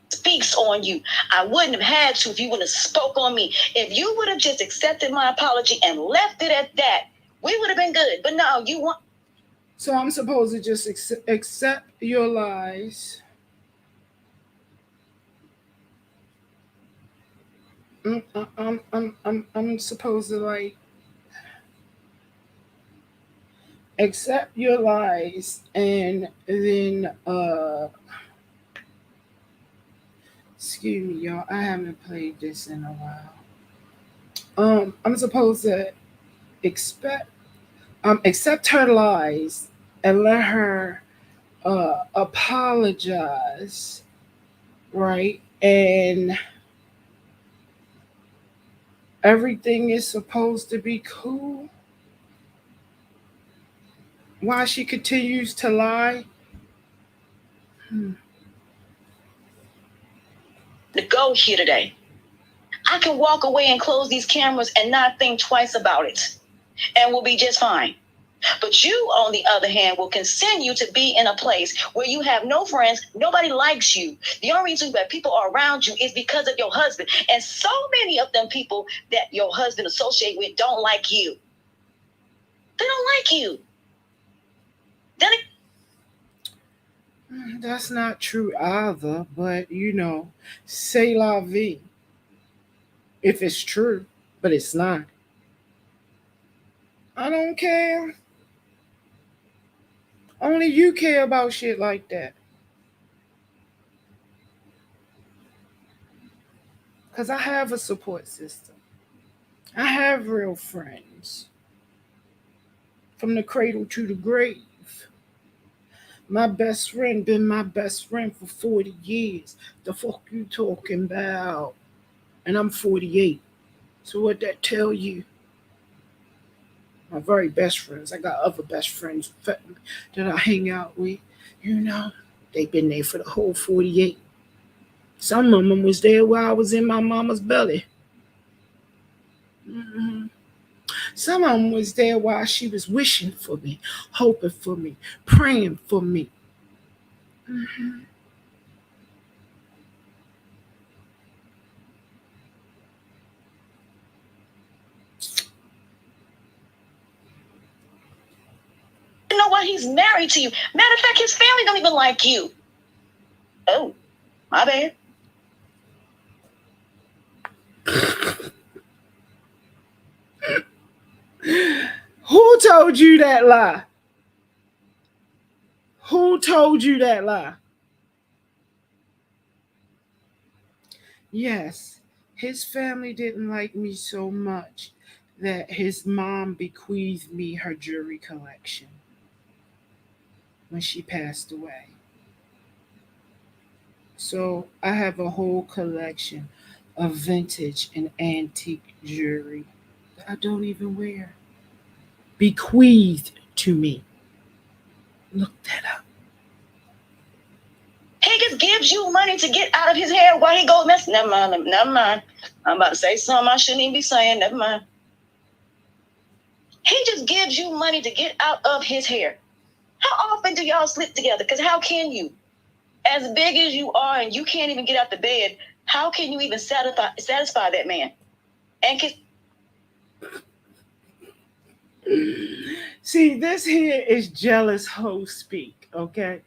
Speaks on you. I wouldn't have had to if you wouldn't have spoke on me. If you would have just accepted my apology and left it at that, we would have been good. But no, you want. So I'm supposed to just accept your lies. I'm supposed to like accept your lies and then excuse me, y'all. I haven't played this in a while. I'm supposed to accept her lies and let her apologize, right? And everything is supposed to be cool. Why she continues to lie? to go here today. I can walk away and close these cameras and not think twice about it, and we'll be just fine. But you, on the other hand, will continue to be in a place where you have no friends, nobody likes you. The only reason that people are around you is because of your husband. And so many of them people that your husband associate with don't like you. They don't like you. That's not true either, but c'est la vie. If it's true, but it's not. I don't care. Only you care about shit like that. Because I have a support system. I have real friends. From the cradle to the grave. My best friend been my best friend for 40 years. The fuck you talking about? And I'm 48. So what that tell you? My very best friends. I got other best friends that I hang out with. They've been there for the whole 48. Some of them was there while I was in my mama's belly. Mm-hmm. Some of them was there while she was wishing for me, hoping for me, praying for me. Mm-hmm. You know what? He's married to you. Matter of fact, his family don't even like you. Oh, my bad. Who told you that lie? Who told you that lie? Yes, his family didn't like me so much that his mom bequeathed me her jewelry collection when she passed away. So I have a whole collection of vintage and antique jewelry that I don't even wear. Bequeathed to me. Look that up. He just gives you money to get out of his hair while he goes messing. Never mind. I'm about to say something I shouldn't even be saying. Never mind. He just gives you money to get out of his hair. How often do y'all sleep together? Because how can you? As big as you are and you can't even get out the bed, how can you even satisfy that man? And see, this here is jealous hoe speak, okay?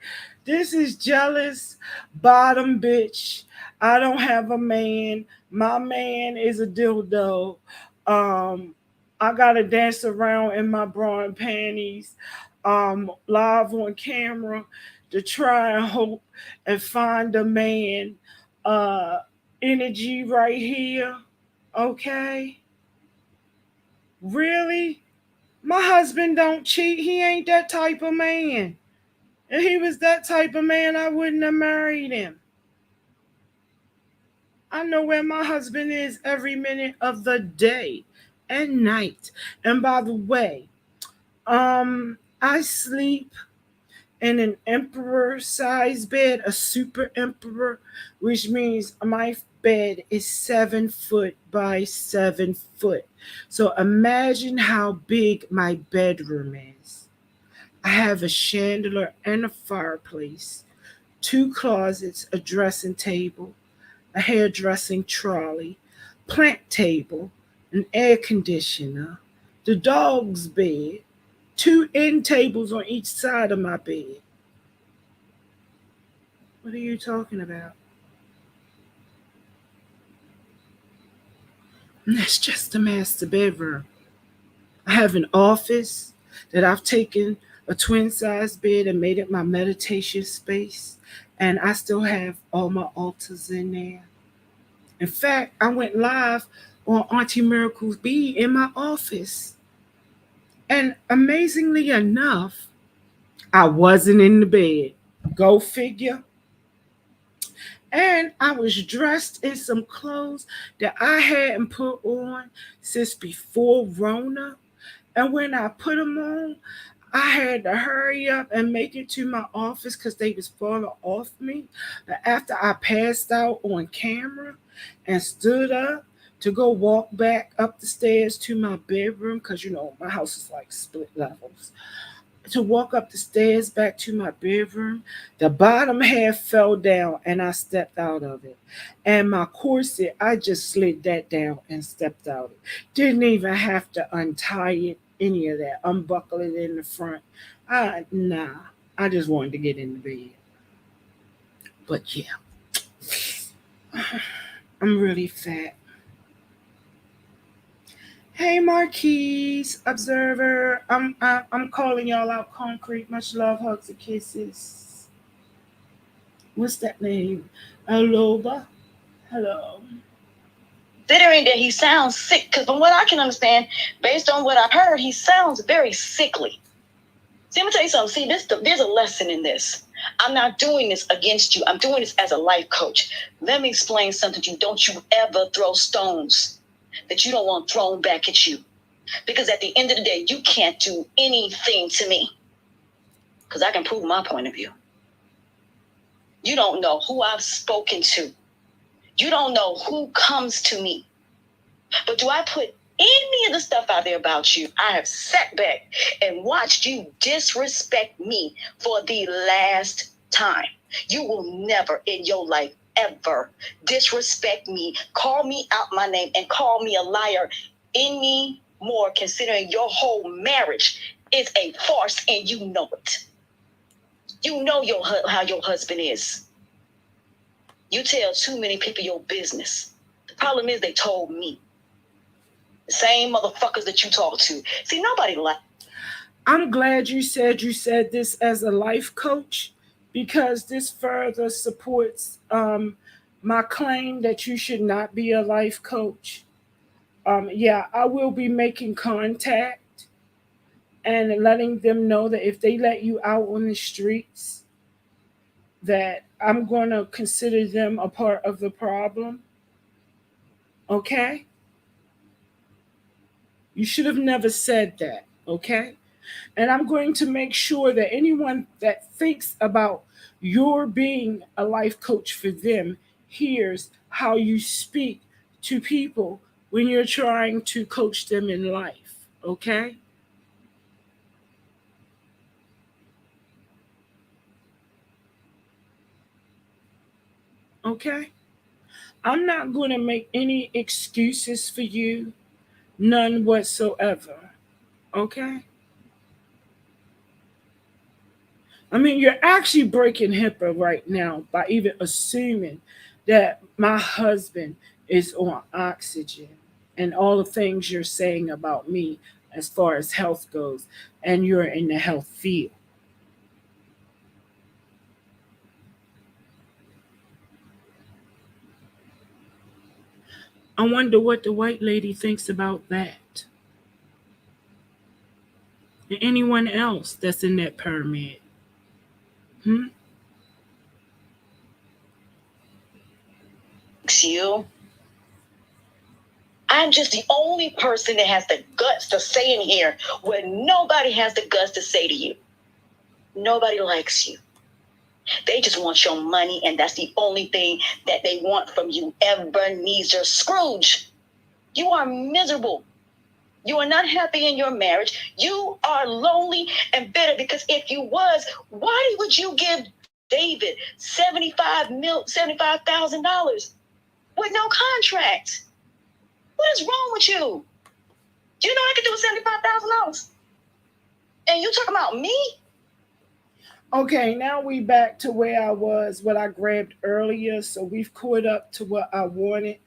This is jealous bottom bitch. I don't have a man. My man is a dildo. I gotta dance around in my bra and panties, live on camera to try and hope and find a man. Energy right here, okay? Really? My husband don't cheat. He ain't that type of man. If he was that type of man, I wouldn't have married him. I know where my husband is every minute of the day and night. And by the way, I sleep in an emperor size bed, a super emperor, which means my bed is 7 foot by 7 foot. So imagine how big my bedroom is. I have a chandelier and a fireplace, 2 closets, a dressing table, a hairdressing trolley, plant table, an air conditioner, the dog's bed, 2 end tables on each side of my bed. What are you talking about? And that's just the master bedroom. I have an office that I've taken a twin size bed and made it my meditation space. And I still have all my altars in there. In fact, I went live on Auntie Miracle's Be in my office. And amazingly enough, I wasn't in the bed. Go figure. And I was dressed in some clothes that I hadn't put on since before Rona. And when I put them on, I had to hurry up and make it to my office because they was falling off me. But after I passed out on camera and stood up to go walk back up the stairs to my bedroom, because my house is like split levels. To walk up the stairs back to my bedroom, the bottom half fell down and I stepped out of it. And my corset, I just slid that down and stepped out. Didn't even have to untie it, any of that, unbuckle it in the front. Nah, I just wanted to get in the bed. But yeah, I'm really fat. Hey Marquise, observer. I'm calling y'all out concrete. Much love, hugs, and kisses. What's that name? Aloba. Hello. Considering that he sounds sick, because from what I can understand, based on what I heard, he sounds very sickly. See, I'm gonna tell you something. See, there's a lesson in this. I'm not doing this against you. I'm doing this as a life coach. Let me explain something to you. Don't you ever throw stones that you don't want thrown back at you. Because at the end of the day, you can't do anything to me. Because I can prove my point of view. You don't know who I've spoken to. You don't know who comes to me. But do I put any of the stuff out there about you? I have sat back and watched you disrespect me for the last time. You will never in your life ever disrespect me, call me out my name, and call me a liar anymore, considering your whole marriage is a farce and you know it. You know how your husband is. You tell too many people your business. The problem is they told me. The same motherfuckers that you talk to. See, nobody like. I'm glad you said this as a life coach, because this further supports my claim that you should not be a life coach. Yeah, I will be making contact and letting them know that if they let you out on the streets, that I'm going to consider them a part of the problem. Okay? You should have never said that. Okay? And I'm going to make sure that anyone that thinks about your being a life coach for them hears how you speak to people when you're trying to coach them in life. Okay? Okay? I'm not going to make any excuses for you, none whatsoever. Okay? I mean, you're actually breaking HIPAA right now by even assuming that my husband is on oxygen and all the things you're saying about me as far as health goes, and you're in the health field. I wonder what the white lady thinks about that. And anyone else that's in that pyramid. Hmm? You. I'm just the only person that has the guts to say in here what nobody has the guts to say to you. Nobody likes you. They just want your money, and that's the only thing that they want from you, Ebenezer Scrooge. You are miserable. You are not happy in your marriage. You are lonely and bitter, because if you was, why would you give David $75,000 with no contract? What is wrong with you? Do you know I could do $75,000? And you talking about me? Okay, now we back to where I was, what I grabbed earlier. So we've caught up to what I wanted.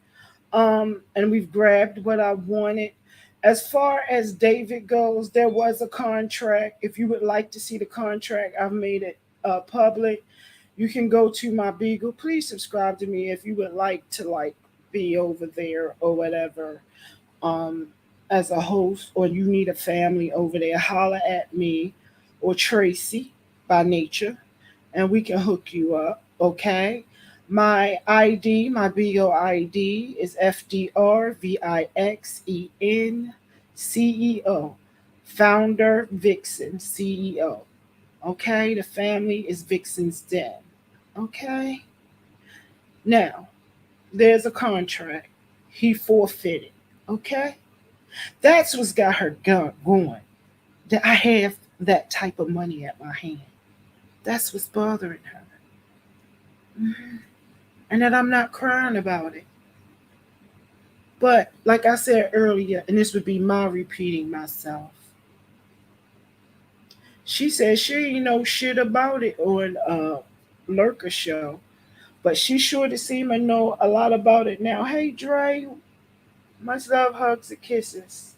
And we've grabbed what I wanted. As far as David goes, there was a contract. If you would like to see the contract, I've made it public. You can go to my Beagle. Please subscribe to me if you would like to be over there or whatever. As a host, or you need a family over there, holler at me or Tracy by nature, and we can hook you up. Okay. My ID, my Beagle ID is FDRVIXENCEO Founder, Vixen, CEO. Okay, the family is Vixen's den. Okay, now there's a contract. He forfeited. Okay, that's what's got her going. That I have that type of money at my hand. That's what's bothering her. Mhm. And that I'm not crying about it. But like I said earlier, and this would be my repeating myself, she said she ain't know shit about it on Lurker Show, but she sure to seem to know a lot about it now. Hey Dre, much love, hugs, and kisses.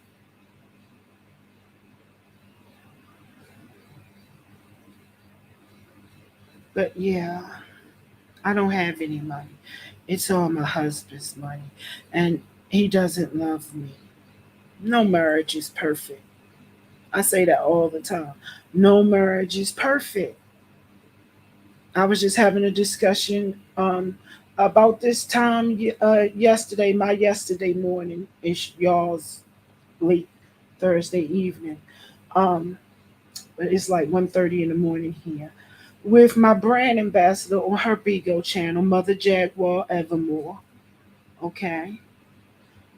But yeah, I don't have any money. It's all my husband's money, and he doesn't love me. No marriage is perfect. I say that all the time. No marriage is perfect. I was just having a discussion about this time yesterday, my yesterday morning, it's y'all's late Thursday evening. Um, but it's like 1:30 in the morning here. With my brand ambassador on her Bigo channel, Mother Jaguar Evermore. Okay.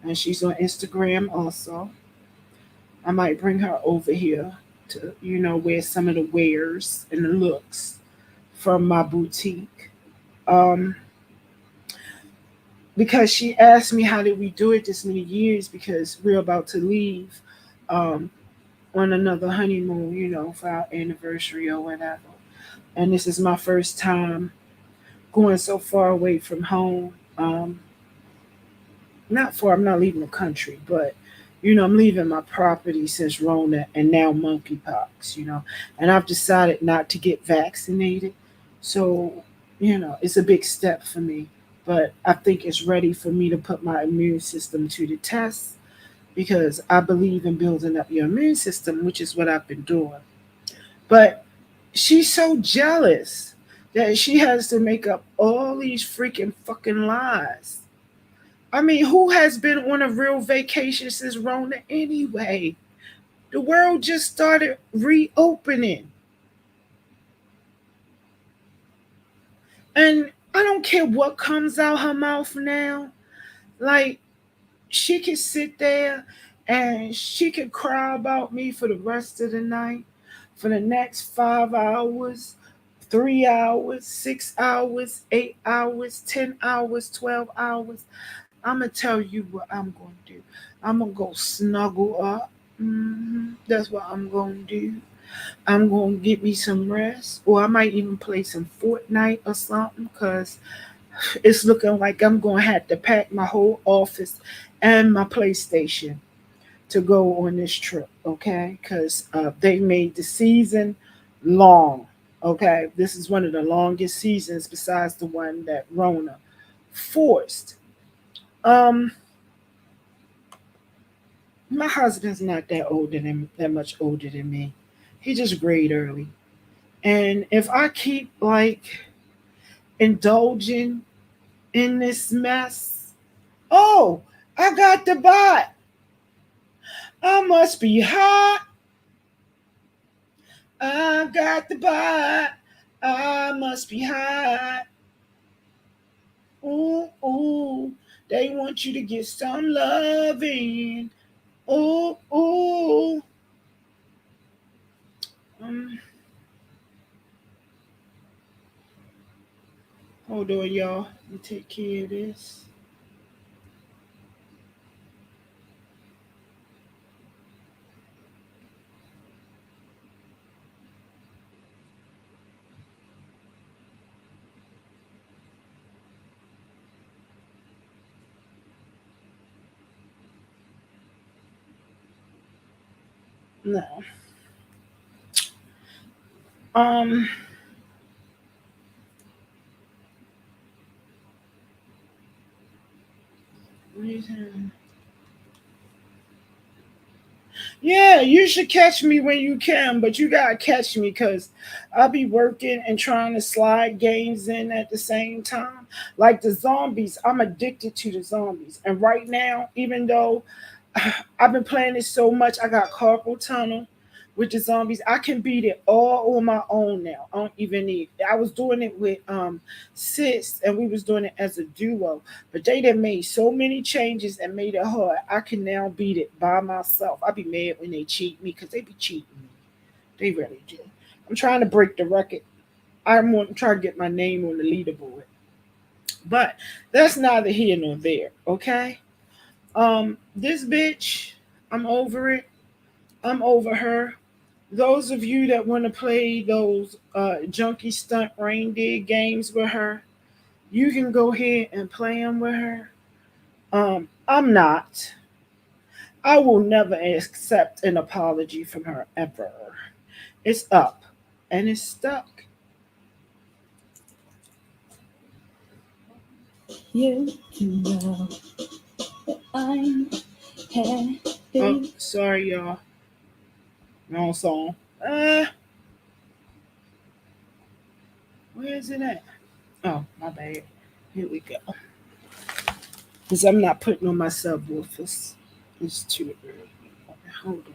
And she's on Instagram also. I might bring her over here to, wear some of the wares and the looks from my boutique. Um, because she asked me how did we do it this many years because we're about to leave um, on another honeymoon, for our anniversary or whatever. And this is my first time going so far away from home. Not far, I'm not leaving the country, but I'm leaving my property since Rona and now monkeypox, and I've decided not to get vaccinated. So, it's a big step for me, but I think it's ready for me to put my immune system to the test because I believe in building up your immune system, which is what I've been doing. But she's so jealous that she has to make up all these freaking fucking lies. I mean, who has been on a real vacation since Rona anyway? The world just started reopening. And I don't care what comes out her mouth now. Like, she could sit there and she could cry about me for the rest of the night, for the next 5 hours, 3 hours, 6 hours, 8 hours, 10 hours, 12 hours. I'm going to tell you what I'm going to do. I'm going to go snuggle up. That's what I'm going to do. I'm going to get me some rest, or I might even play some Fortnite or something because it's looking like I'm going to have to pack my whole office and my PlayStation to go on this trip, okay? Because they made the season long, okay? This is one of the longest seasons besides the one that Rona forced. Um, my husband's not that much older than me. He just grayed early. And if I keep like indulging in this mess, oh, I got the bot. I must be hot. I got the bot. I must be hot. Ooh, ooh. They want you to get some loving. Ooh, ooh. Um, hold on, y'all. Let me take care of this. No. Um, yeah, you should catch me when you can, but you gotta catch me because I'll be working and trying to slide games in at the same time. Like the zombies, I'm addicted to the zombies. And right now, even though I've been playing it so much. I got carpal tunnel with the zombies. I can beat it all on my own now. I don't even need. I was doing it with sis, and we was doing it as a duo. But they done made so many changes and made it hard. I can now beat it by myself. I be mad when they cheat me because they be cheating me. They really do. I'm trying to break the record. I'm trying to get my name on the leaderboard. But that's neither here nor there. Okay. This bitch, I'm over it. I'm over her. Those of you that want to play those junkie stunt reindeer games with her, you can go ahead and play them with her. I'm not. I will never accept an apology from her ever. It's up and it's stuck. You know I'm happy. Oh, sorry, y'all. Wrong song. Where is it at? Oh, my bad. Here we go. Because I'm not putting on my subwoofers. It's too early. Hold on.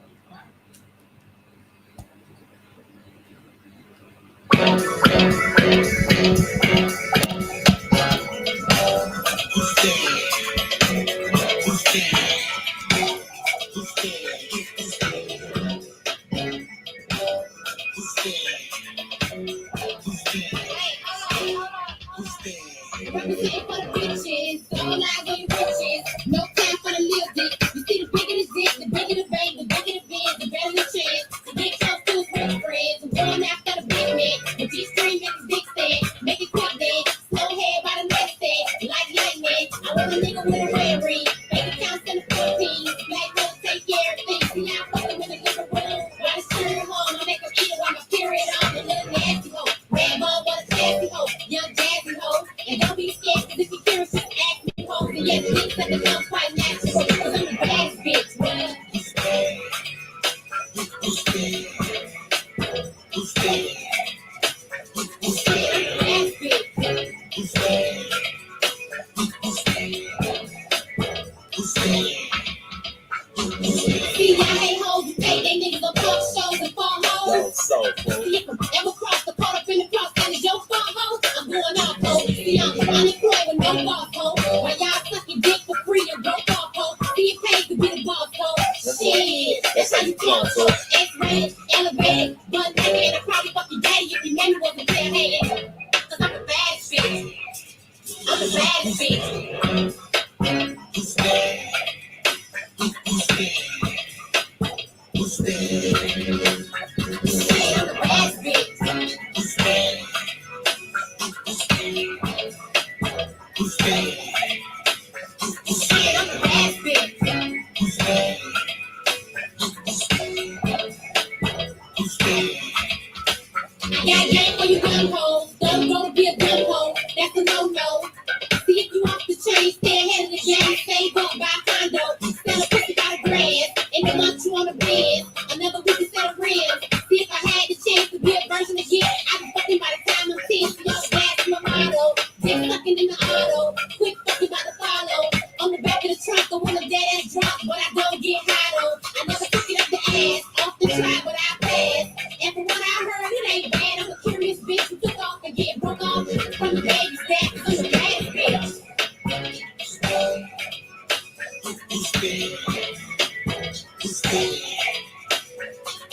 Represent for the bitches, all eyes on your riches. No time for the little dick. You see the bigger the dick, the bigger the bank, the bigger the biz, the better the chance. To get close to his rich friends, I'm going after the big man. With these stream, make his dick stand, make it quick then. Slow head by the next stand, like lightning. I want a nigga with a red ring, make it count to the 14. Black folks take care of things, see I'm fucking with a different room. Why the shirt home, I make them eat it while my period on. A little nasty hoe, red ball, what a classy hoe, young jazzy hoe. And don't be scared, cause if you're curious, just ask me. Hoes and yes, things that become quite natural. Cause I'm the baddest bitch, man. See, I hate hoes who take they niggas on talk shows and fall hoes. See, if I'm ever cross the caught up in the cross and it's your fault, ho, I'm going off, ho. See, I'm Ronnie Croy with no boss, ho. While y'all sucking dick for free and broke off, ho. See, it pays to be the boss, ho. Shit, that's how you floss, ho. X-rated, elevated, one naked, and I probably fuck your daddy if your name wasn't clear-headed. Cause I'm the baddest bitch. I'm the baddest bitch. Yeah, yeah, for you gun hoes. Don't go to be a gun hole. That's a no-no. See if you off the chain, stay ahead of the game. Save up, buy a condo. Sell a pussy by the grand. And they want you on the bed. Another week instead of rent. See if I had the chance to be a version again. I be fucking by the time I'm 10. See all the gas in my motto. Dick sucking in the auto. Quick fucking by the follow. On the back of the trunk, I want a dead ass drop. But I don't get high though. I never took it up the ass. Off the track, but I passed. And from what I heard, it ain't bad. I'm a curious bitch who took off and get broke off from the baby's dad. I'm the baddest bitch. I'm the baddest bitch.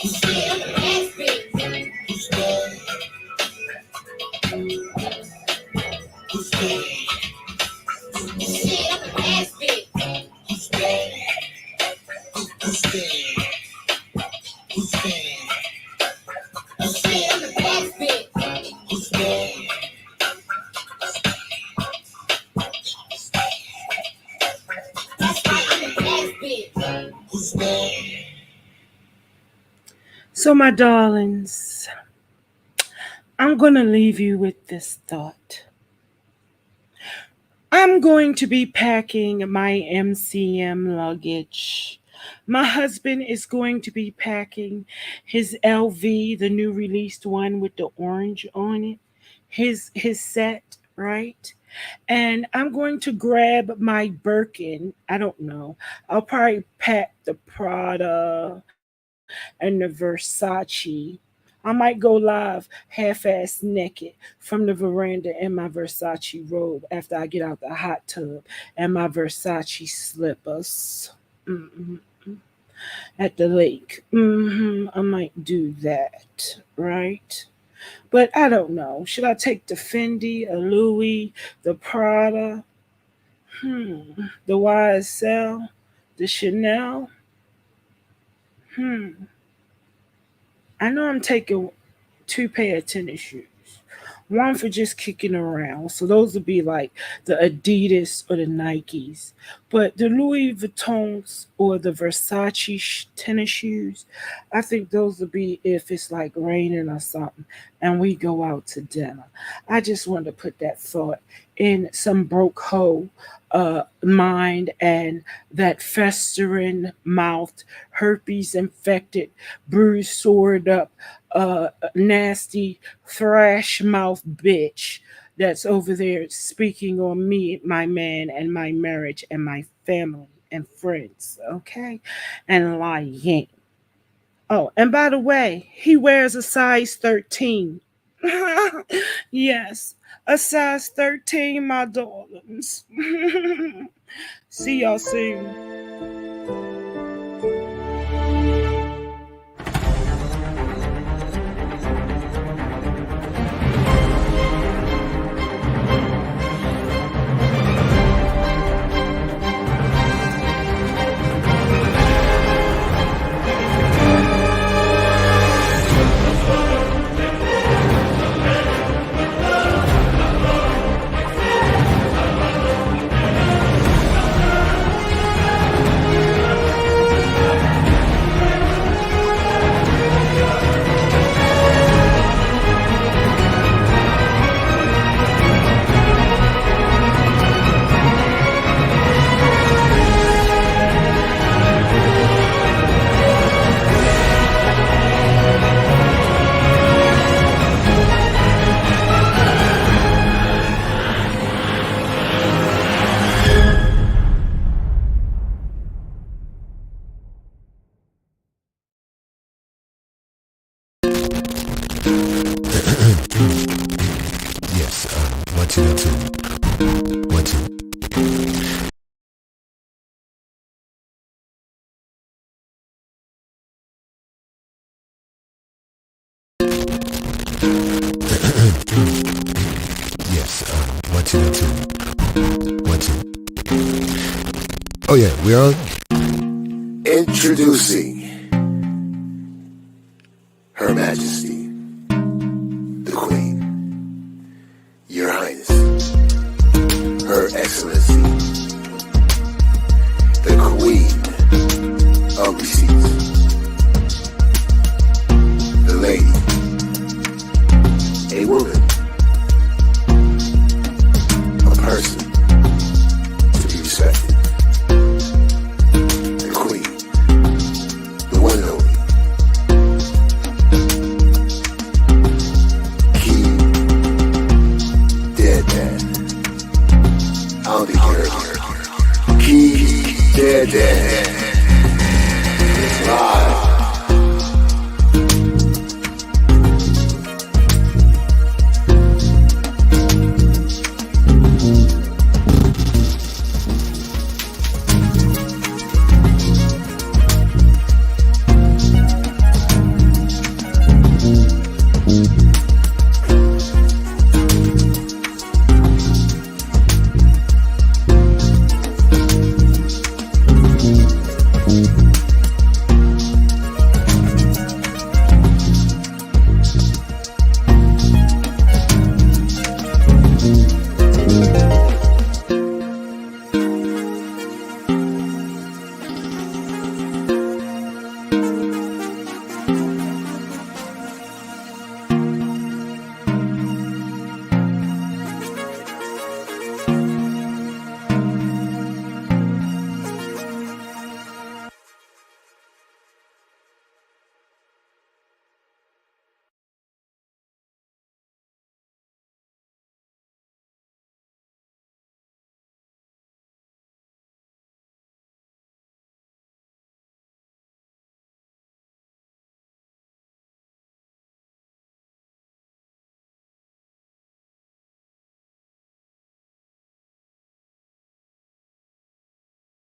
Shit, I'm the baddest bitch. Shit, I'm the baddest bitch. That's right, I'm the baddest bitch. So, my darlings, I'm going to leave you with this thought. I'm going to be packing my MCM luggage. My husband is going to be packing his LV, the new released one with the orange on it, his set, right? And I'm going to grab my Birkin. I don't know. I'll probably pack the Prada and the Versace. I might go live half-ass naked from the veranda in my Versace robe after I get out the hot tub and my Versace slippers. Mhm. At the lake. I might do that, right? But I don't know. Should I take the Fendi, a Louis, the Prada, hmm, the YSL, the Chanel? Hmm. I know I'm taking two pair of tennis shoes. One for just kicking around. So those would be like the Adidas or the Nikes. But the Louis Vuittons or the Versace tennis shoes, I think those would be if it's like raining or something and we go out to dinner. I just wanted to put that thought in some broke hoe mind and that festering mouth, herpes infected, bruised, sored up, nasty thrash mouth bitch that's over there speaking on me, my man, and my marriage, and my family and friends, okay? And lying. Oh, and by the way, he wears a size 13. Yes, a size 13, my darlings. See y'all soon. Yes, 1, 2, 2. 1, 2. Yes, 1, 2, 2. 1, 2. Oh yeah, we're on. Introducing Her Majesty.